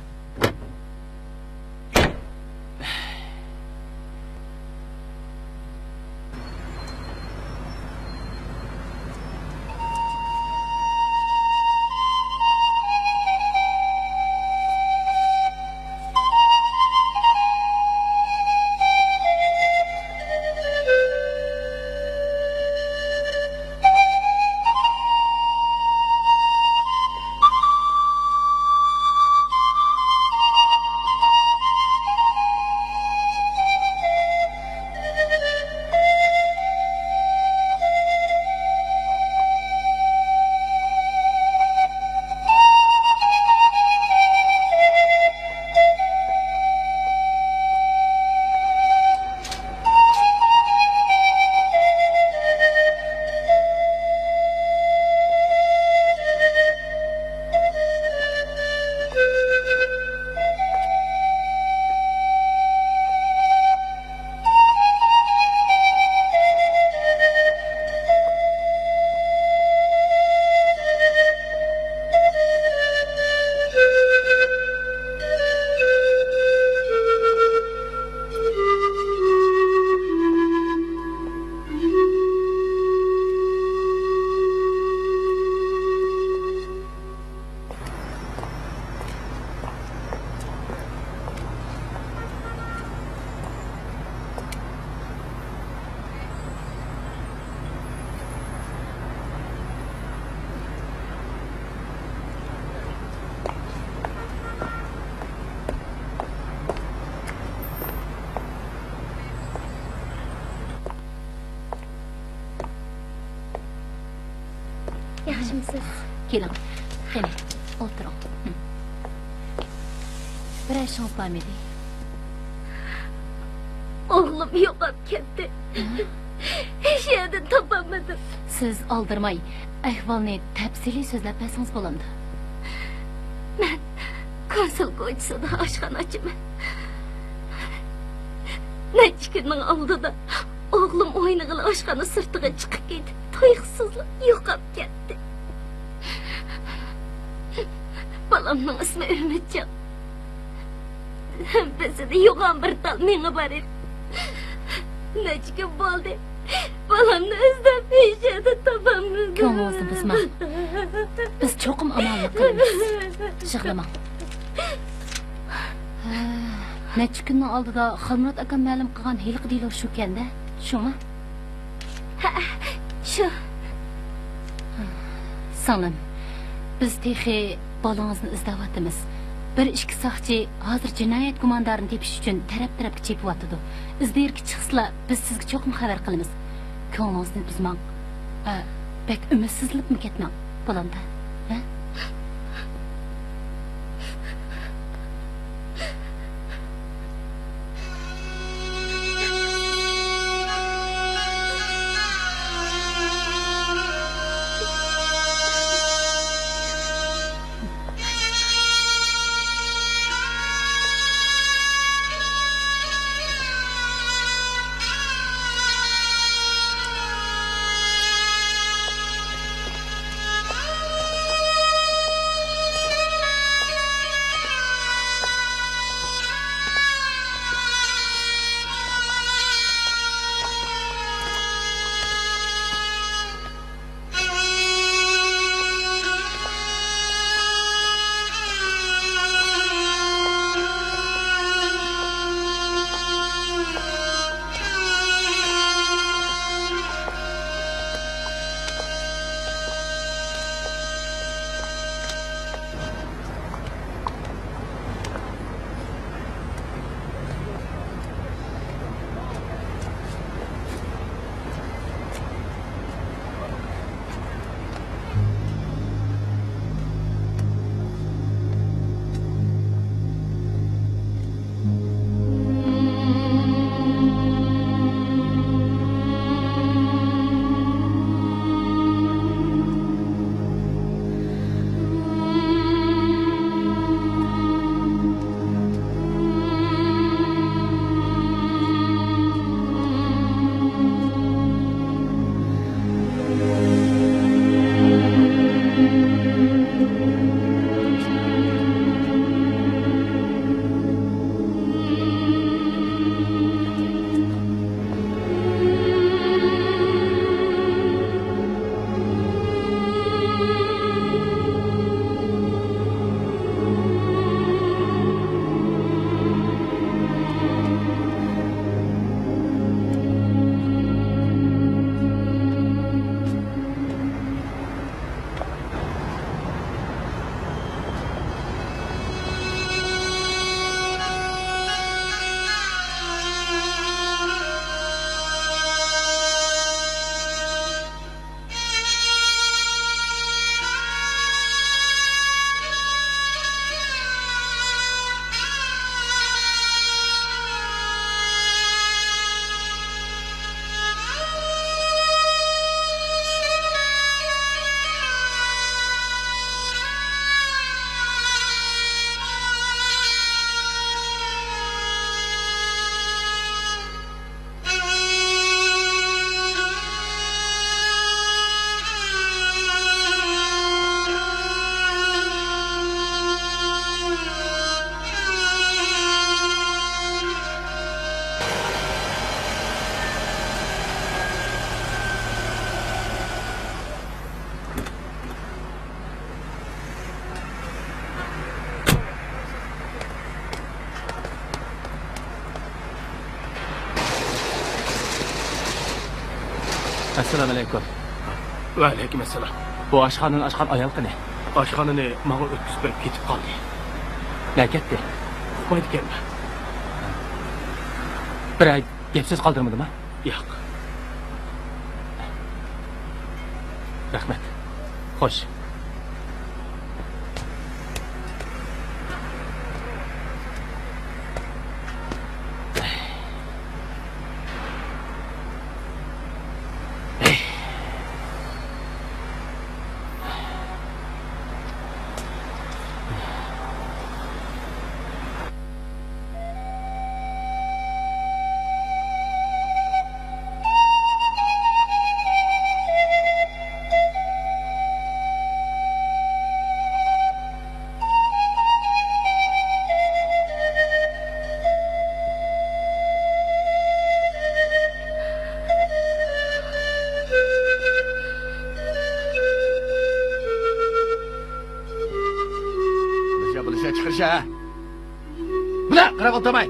Yaxshimisiz? Keling. Qani, o'tiring. Bir ishingiz bormidi? Oğlum yo'qolib ketdi. Hech yerda topolmadim. Siz oldirmay, ahvolni tafsiliy so'zlab bersangiz bo'ladi. Men konsul ko'chasida oshxonachiman. Necha kunning oldida o'g'lim o'ynag'ili oshxona sirtiga chiqib ketdi. To'yqsizlik yo'qolib ketdi. Balamning ismi Ümitjon. Bizda yo'g'on bir tal menga bor edi. Necha kun bo'ldi. Balamni izlab hech yerda topolmadim. Ko'nglingizni buzmang. Biz cho'qim amalni qilamiz. Yig'lamang. Necha kunning oldida Xilmurod akam ma'lum qilgan hiliq deylar shu kanda. Shumi? Shu. Salim. Biz texi bolangizni izlayapmiz. Bir ishki soqchi hozir jinoyat gumondorini tepish uchun taraf-tarafga chepiyotidu. Izdirki chiqsizlar, biz sizga cho'qim xabar qilamiz. Ko'nglingizni buzmang. Bek umidsizlikmi ketmang, bo'landa. Ha? Assalomu alaykum. Va alaykum assalom. Bu oshxonani ochgan ayol qani? Oshxonani menga o'tkazib berib ketib qoldi. Ne ketdi? Qo'ydi kelma. Bir ay gapsiz qoldirmadimi? Yo'q. Rahmat. Xo'sh. Buluşa çıkırışa. Bula, qara oltamay.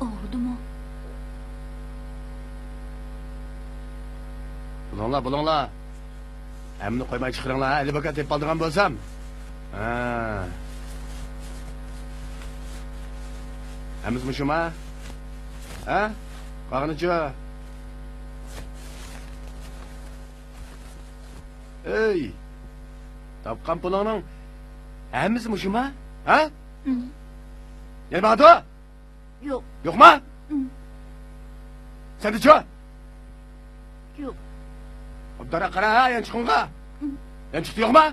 Og'ridimi? Bulunglar. Әміні қоймай çıkırыңlar, әлі бақа теп алдырған болсам. Әміз мұшым, ha? Қағынычы? Ey! Tapqan pulunun әміз мұшым, ha? Gel Batu? Yok, Yok mu? Sen de çö? yok. Obdara qara ha, yan çıkınға. Yan çıktı yok mu?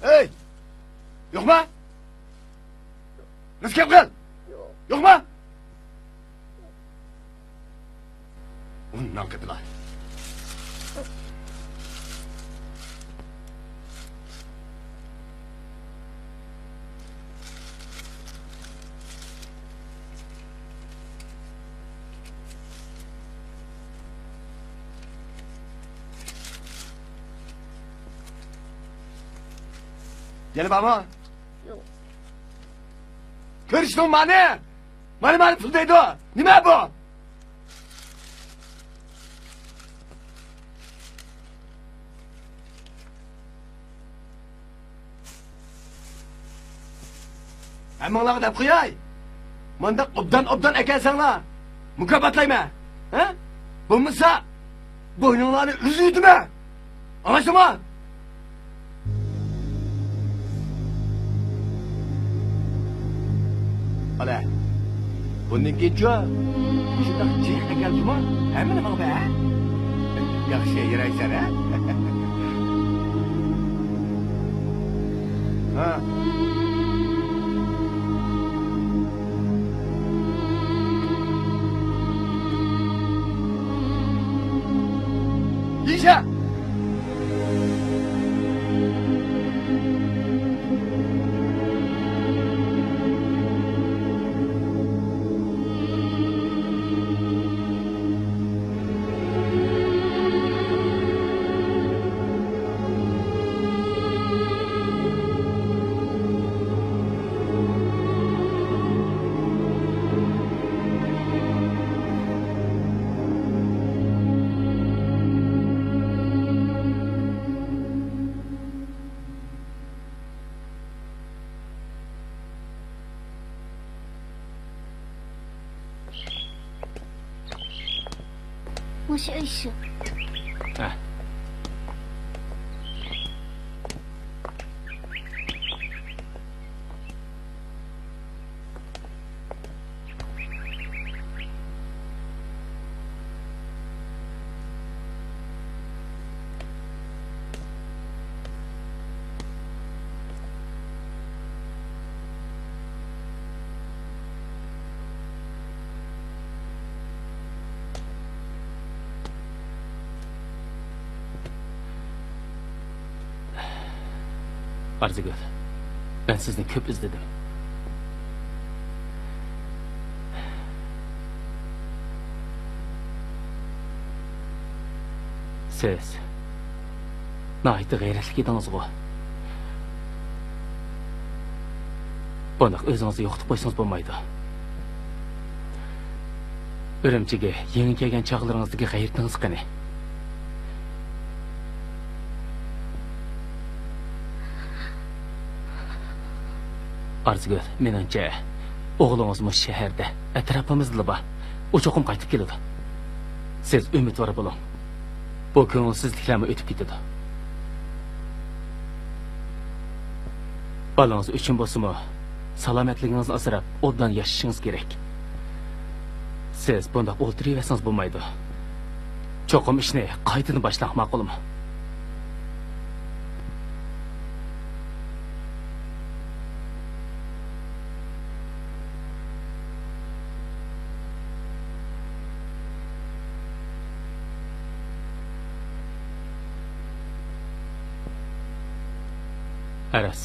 Ey! Yok mu? Nasıl kep qıl? Yok mu? Ondan qıdılar. Gel baba. Görüştün mani. Mani puldaydı o. Nime bu? Әміңлағы деп қияй. Мында obdan әкелсеңла. Mükafatlayma. Ha? Bulmuşsa boynunlarını üzüydü mü? Anlaştın mı? Ala, bundan keyin shundoq chehra keldi-mi? Hamma nima qildi, ha? Yaxshi yuraysan, ha? Ha. Yisha! O'sha ishi. Ha. Arzigül, ben sizni ko'p izledim. Siz nihoyatda g'ayratli edingiz-ku. Bundoq o'zingizni yo'qotib qo'ysangiz bo'lmaydi. Urumchiga yangi kelgan chog'laringizdagi g'ayratingiz qani? Arzigül, menimcha, o'g'lingizmi shaharda, atrofimizda bor. U cho'qim qaytib keladi. siz umidvor bo'ling. Bu ko'ngilsizliklarni o'tib ketadi. Balangiz uchun bo'lsa-mu, salomatligingizni asrab, obdan yashashingiz kerak. Siz bunda o'tiraversangiz bo'lmaydi. Cho'qim ishni qaytadan boshlab ma'qulmi? Aras.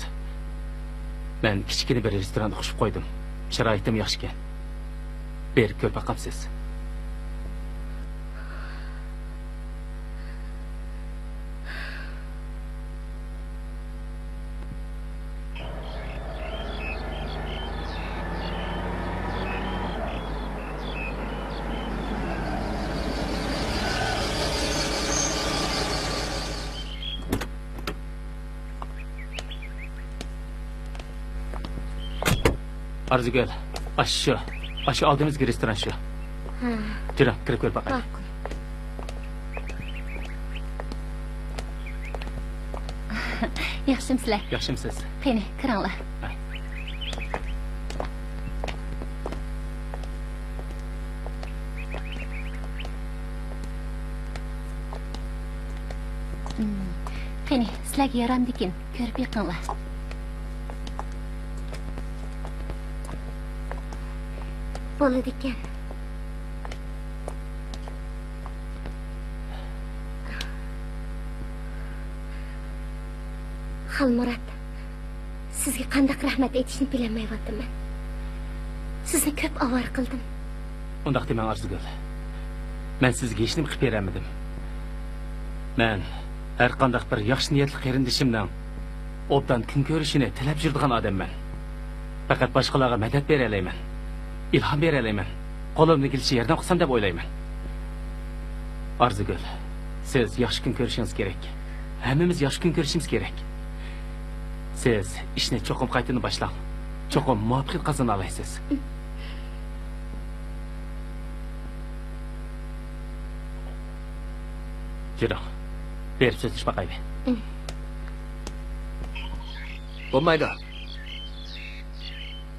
Ben kichkina bir restoranda xushib qo'ydim. Sharoitim yaxshi ekan. Bir ko'rpa qapsiz. Arzigul, aşı aldığımız bir restoran şu. Jura, kirib ko'rib baqay. Yaxshimsizlar? Yaxshimsiz. Qani, kiringlar. Qani, sizlarga yaramdikin, ko'rib yiqinglar. Bo'ladi ekan. Xalmurat, sizga qanday rahmat aytishni bilmayapman. Sizni ko'p avor qildim. Undaq demang Arzigul. Men sizga hech nima qilib beramadim. Men har qanday bir yaxshi niyatli qarindishimdan obdan kun ko'rishini tilab yuradigan odamman. Faqat boshqalarga madad bera olmayman. İlham bera olmayman. Qo'limdan kelishcha yordam qilsam deb o'ylayman. Arzigul, siz yaxshi kun ko'rishingiz kerak. Hammamiz yaxshi kun ko'rishimiz kerak. Siz ishni cho'qim qaytadan boshlang. Cho'qim muvaffaqiyat qozona olasiz. Jura, berib so'zish baqaydi. Bo'lmaydi.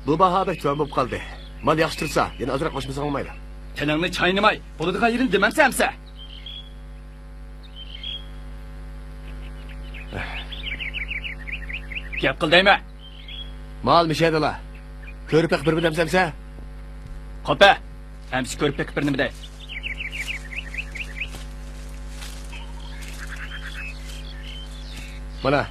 Bu baho bek jo'n bo'lib qoldi. Mal yaxshi tursa, yana ozroq qo'shmasa bo'lmaydi. Tilingni chaynamay, bo'ladigan yerini demamsa. Gap qil deymi? Mal mishadilar. Ko'rib bir demsamsa? Qopa, hamsi ko'rib bir nima dey. Mana.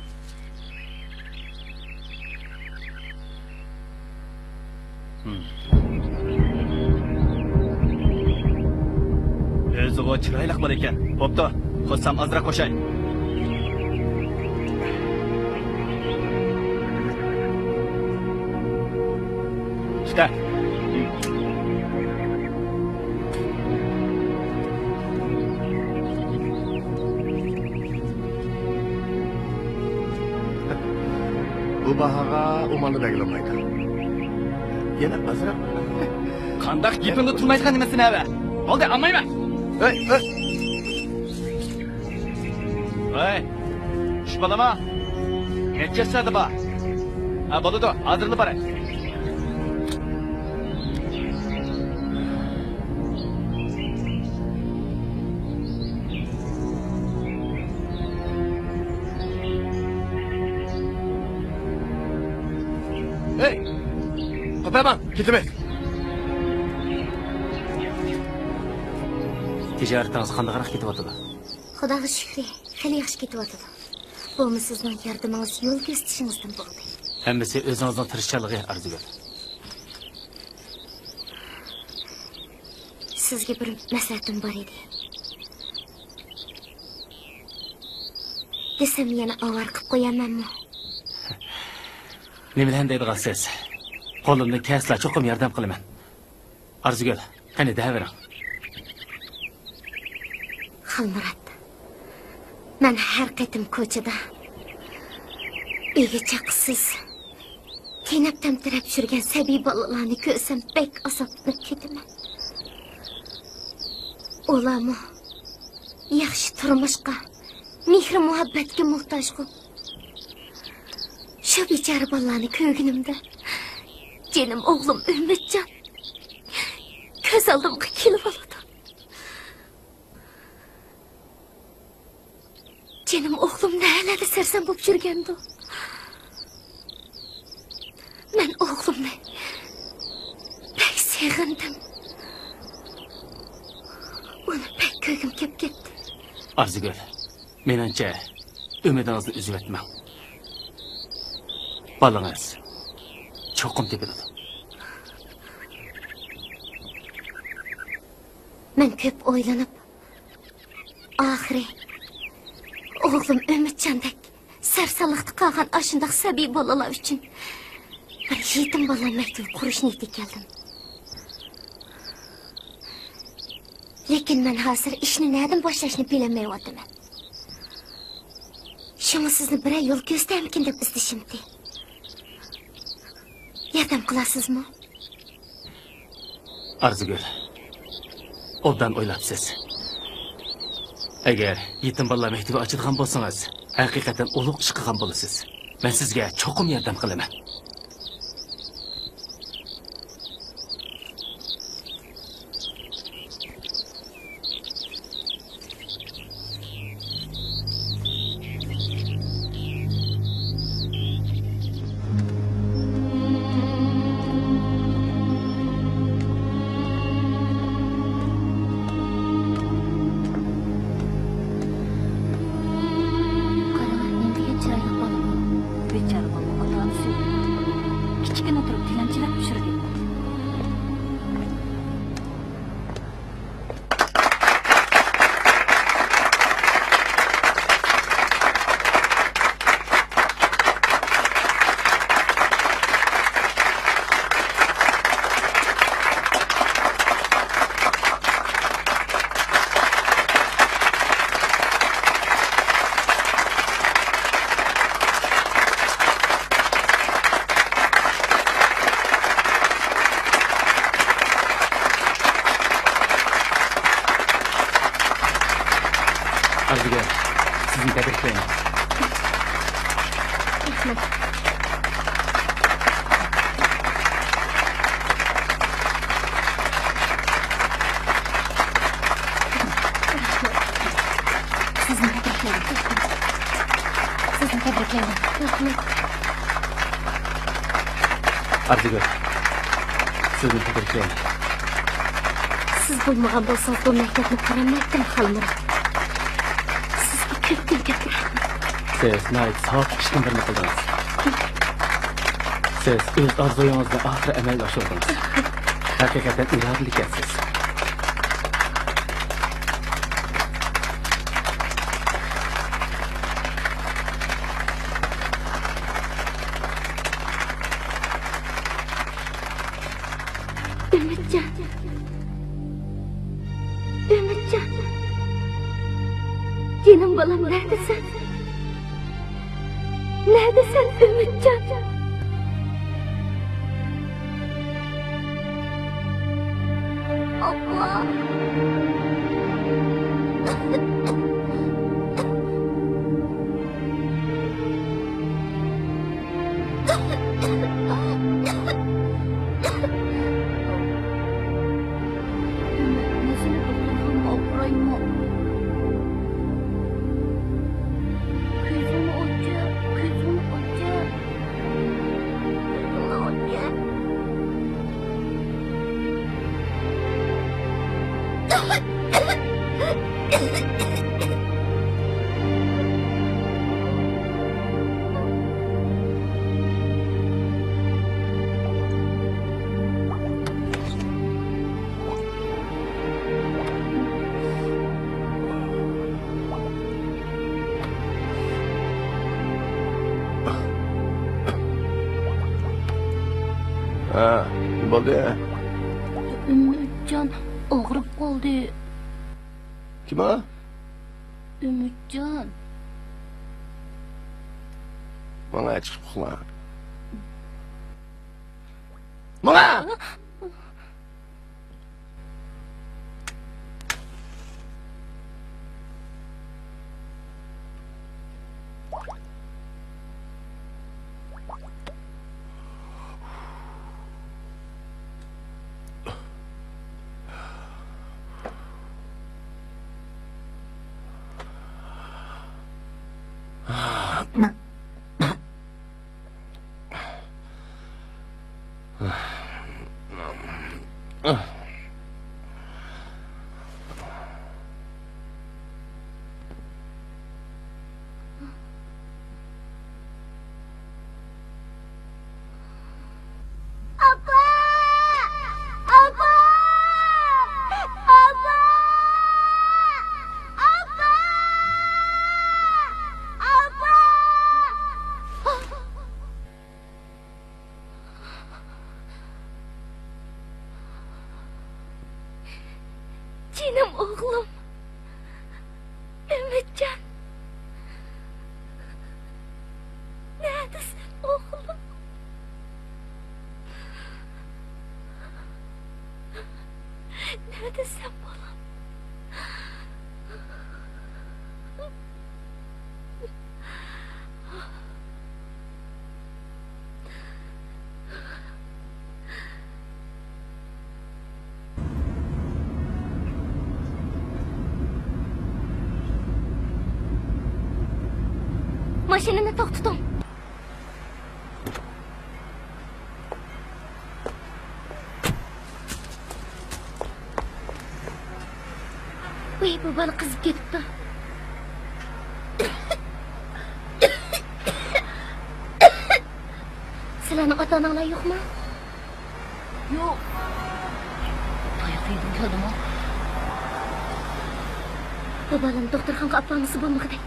O'zi o chiroyliq bor ekan. Bo'pti, qo'shsam ozroq qo'shay. İşte. Bu bahoga umalni belgilamaydi. Yana ozroq. Qandaq gapingda turmaydigan nimasini ava. Oldi, olmayman. Hey. Hey. Şu balama. Necha sadi ba? Ha, bo'ladi, hozirni boray. Hey. Qo'paman, ketib. Tijoratingiz qandayroq ketyapti? Xudoga shukr, xeyli yaxshi ketyapti. Bu sizning yordamingiz yo'l ko'rsatishingizdan bo'ldi. Hammasi o'zingizning tirishchiligi Arzigul. Sizga bir maslahatim bor edi. Desam yana avor qilib qo'yamanmi? Nimadan deydigansiz? Qo'limdan kelsa cho'qim yordam qilaman. Arzigul, qani davring. Xalmurat, men har qatim ko'chada uyga chaqsiz tenab tamtirab yurgan sabiy bolalarni ko'rsam bek azoblanib ketaman. Olama. Yaxshi turmushqa, mehr muhabbatga muhtojku. Shu bechora bolani ko'nglimda jinim o'g'lim Umidjon ko'z oldimga kelib oladi. Jinim o'g'lim nalarda sarson bo'lib yurgandi. Men o'g'limni pek sevgandim. Uni pek ko'nglim kelib ketdi. Arzigul, menimcha umidingizni uzib etmang. Balangiz cho'qim tepiladi. Men ko'p o'ylanib, oxiri o'g'lim Umidjondek sarsonlikda qolgan ashundoq sabiy bolalar uchun bir yetim bola maktab qurish niyatiga keldim. Lekin men hozir ishni nerdan boshlashni bilmayapman. Shunga sizni bir yo'l ko'rsatamikin deb istashimdi. Yordam qilasizmi? Arzigul, obdan o'ylabsiz. Agar yetim bolalar maktabi ochadigan bo'lsangiz, haqiqatan ulug' ish qilgan bo'lasiz. Men sizga cho'qim yordam qilaman. Arzigul, sizni tabriklayman. Sizni tabriklayman. Arzigul, sizni tabriklayman. Siz bo'lmagan bo'lsangiz bu maktabni qaramaydim Xalmir. Siz nayt sağ işin birini qildingiz. Siz o'z orzuyingizni oxiri amalga oshirdingiz. Haqiqatan irodali ekansiz. Umidjon. Umidjon. Jinim bolam neredesin? Neredesin Umidjon? Allah. Ha, ne oldu ya? Umidjon og'rib qoldi. Kim o? Umidjon. Bana çıkıp kula. Bana! Canım oğlum. Ümitcan. Neredesin oğlum? Neredesin balam? Maşinini to'xtating. Voy, bu bola qizib ketibdi. Sizlarning ota-onanglar yo'qmi? Yo'q. Tayoq yedim keldimi? Bu bolani doktorxonaga olib bormasa bo'lmag'idek.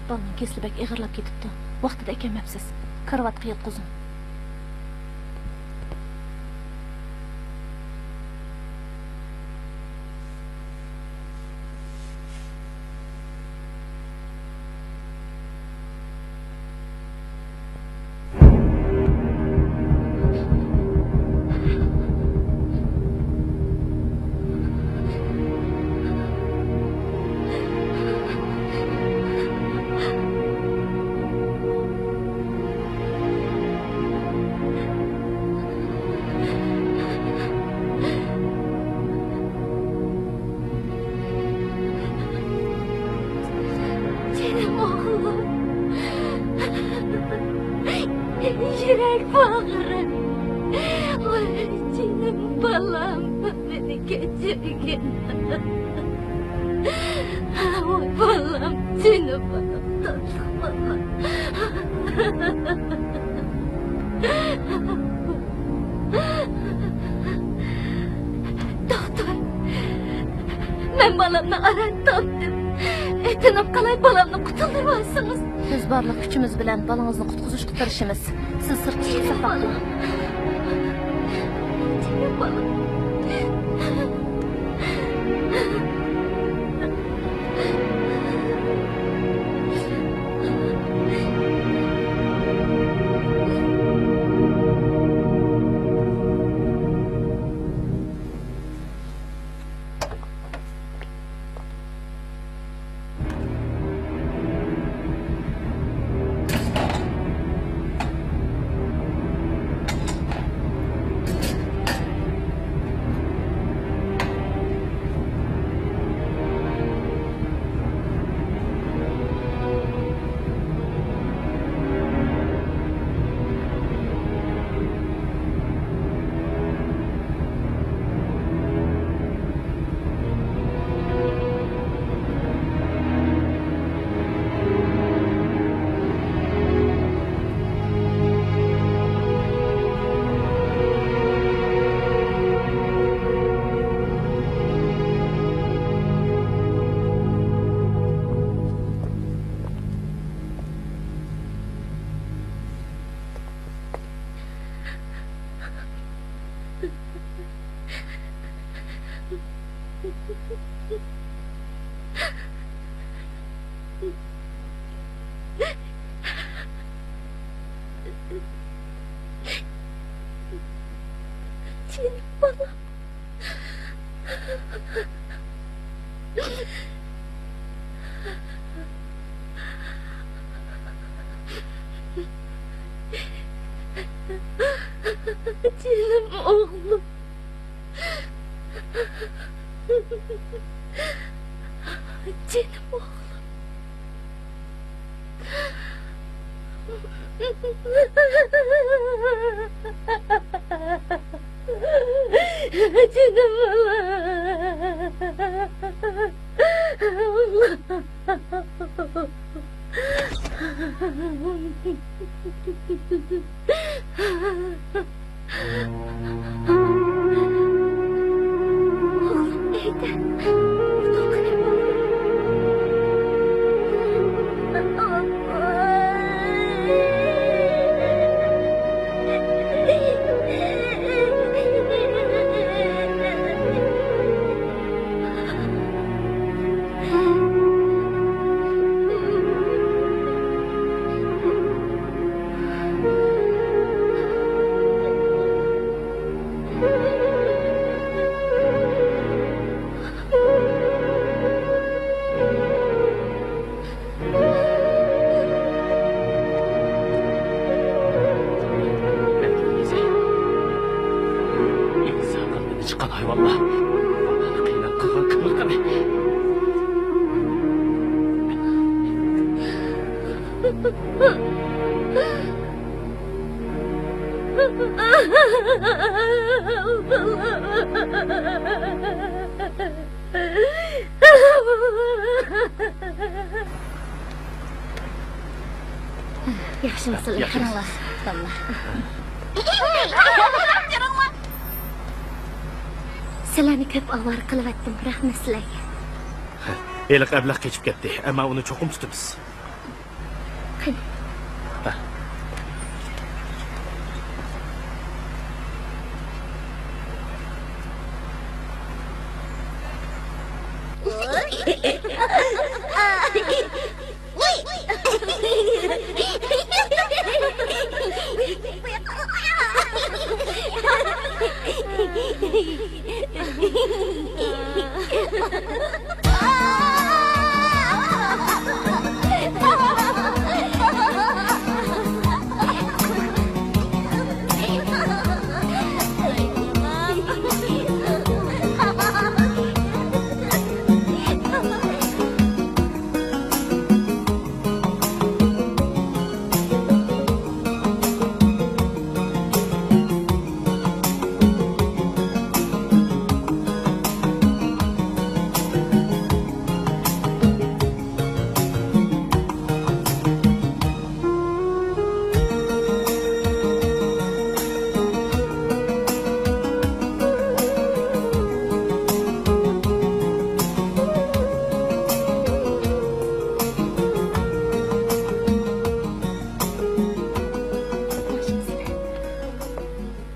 Balning keslibak ig'irlab ketibdi. Vaqtida ekanmabsiz. Karavotga yotqizing. Canım oğlum. Yürek bağırı. Vay canım balam. Beni geçirgin. Vay balam. Canım balam. Tatlı balam. Doktor. Ben balamla arattamdım. Etinib qalay balamni qutuldirmaysiz. Biz barliq kuchimiz bilan balangizni qutqizishga tirishimiz. Siz sirtga chiqsa faqat. Balam. Canım balam. Canım oğlum. Canım oğlum. Canım oğlum neyden? İnsandan beni çıkan hayvanlar. Vallahi kıyılan kılgan kıvırgını. Yaxshimisiz? Yaxshimisiz? Sizlarni ko'p avvar qilyaptim, rahmat sizlarga. Eliq ablah keçip ketdi. Ama onu çokum tutubuz. Qani.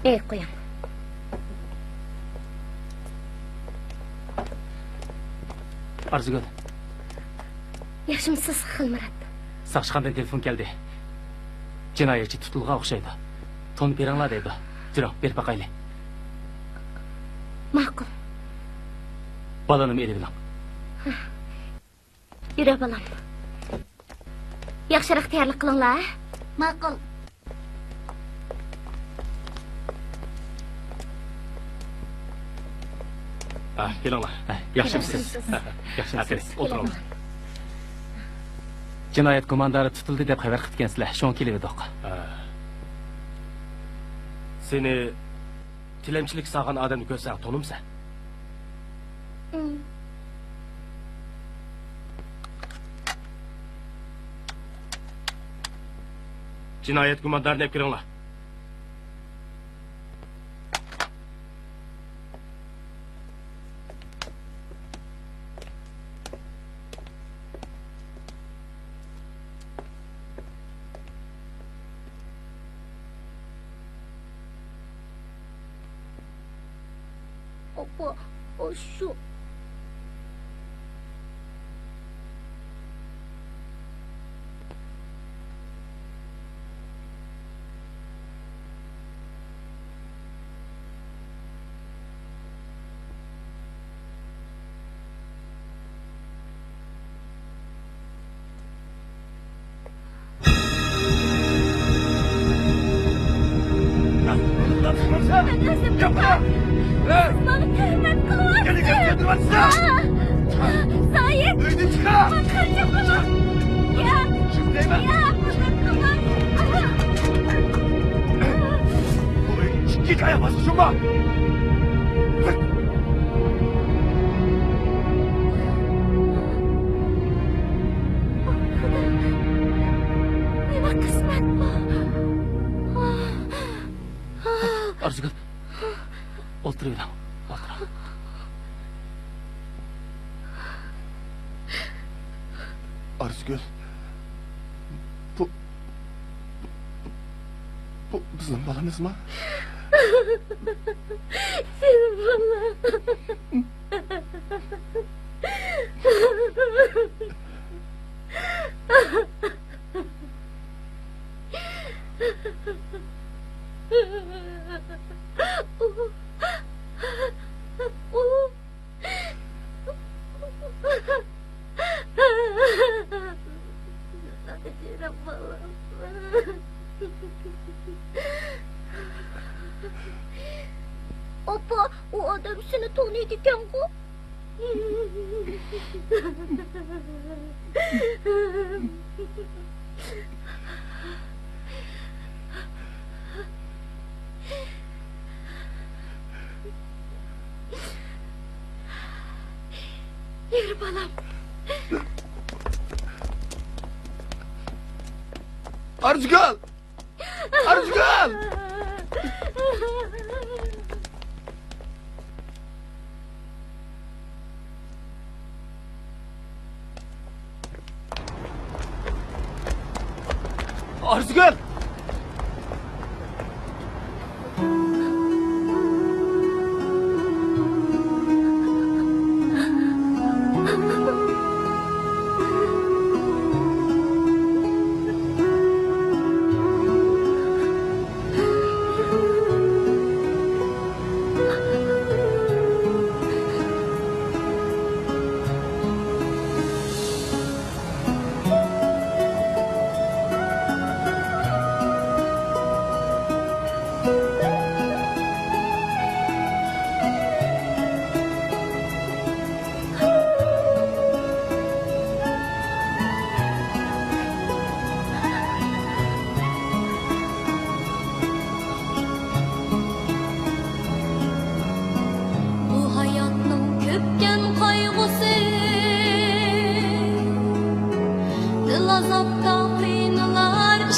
Ey qo'ying. Arzigul. Yaxshimisiz, Xilmurat? Saqchqandan telefon keldi. Jinoyatchi tutilgan o'xshaydi. To'nib beringlar deydi. Juroq, berib baqayli. Ma'qul. Balanimi eli bilan. Yura balam. Yaxshiroq tayyorlik qilinglar. Ma'qul. Kelinglar. Yaxshimisiz? Yaxshimisiz. O'tiringlar. Jinoyat gumondori tutildi deb xabar qilgansizlar. Shon kelib edik. Seni tilamchilik sağan odamni ko'rsang, to'nimsan? Jinoyat gumondorini olib kiringlar. Opa, o şu. Yapma. Yapma. Bana töhmet kılıvarsın. Gel getirmezsen. Sayın. Duydun çıkar. Kaçın bunu. Ya. Şimdi değme. Ya bunu kıvar. Git ayağa bas şuna. Nima qismat bu? Arzugul. O'tiravering. O'tir. Arzgül. Bu bizim balamız mı? Senin balan. Canım balam. Apa, o adam seni tanıydı Kengo. Yürü balam. Arzgül! Arzgül! Arzgül!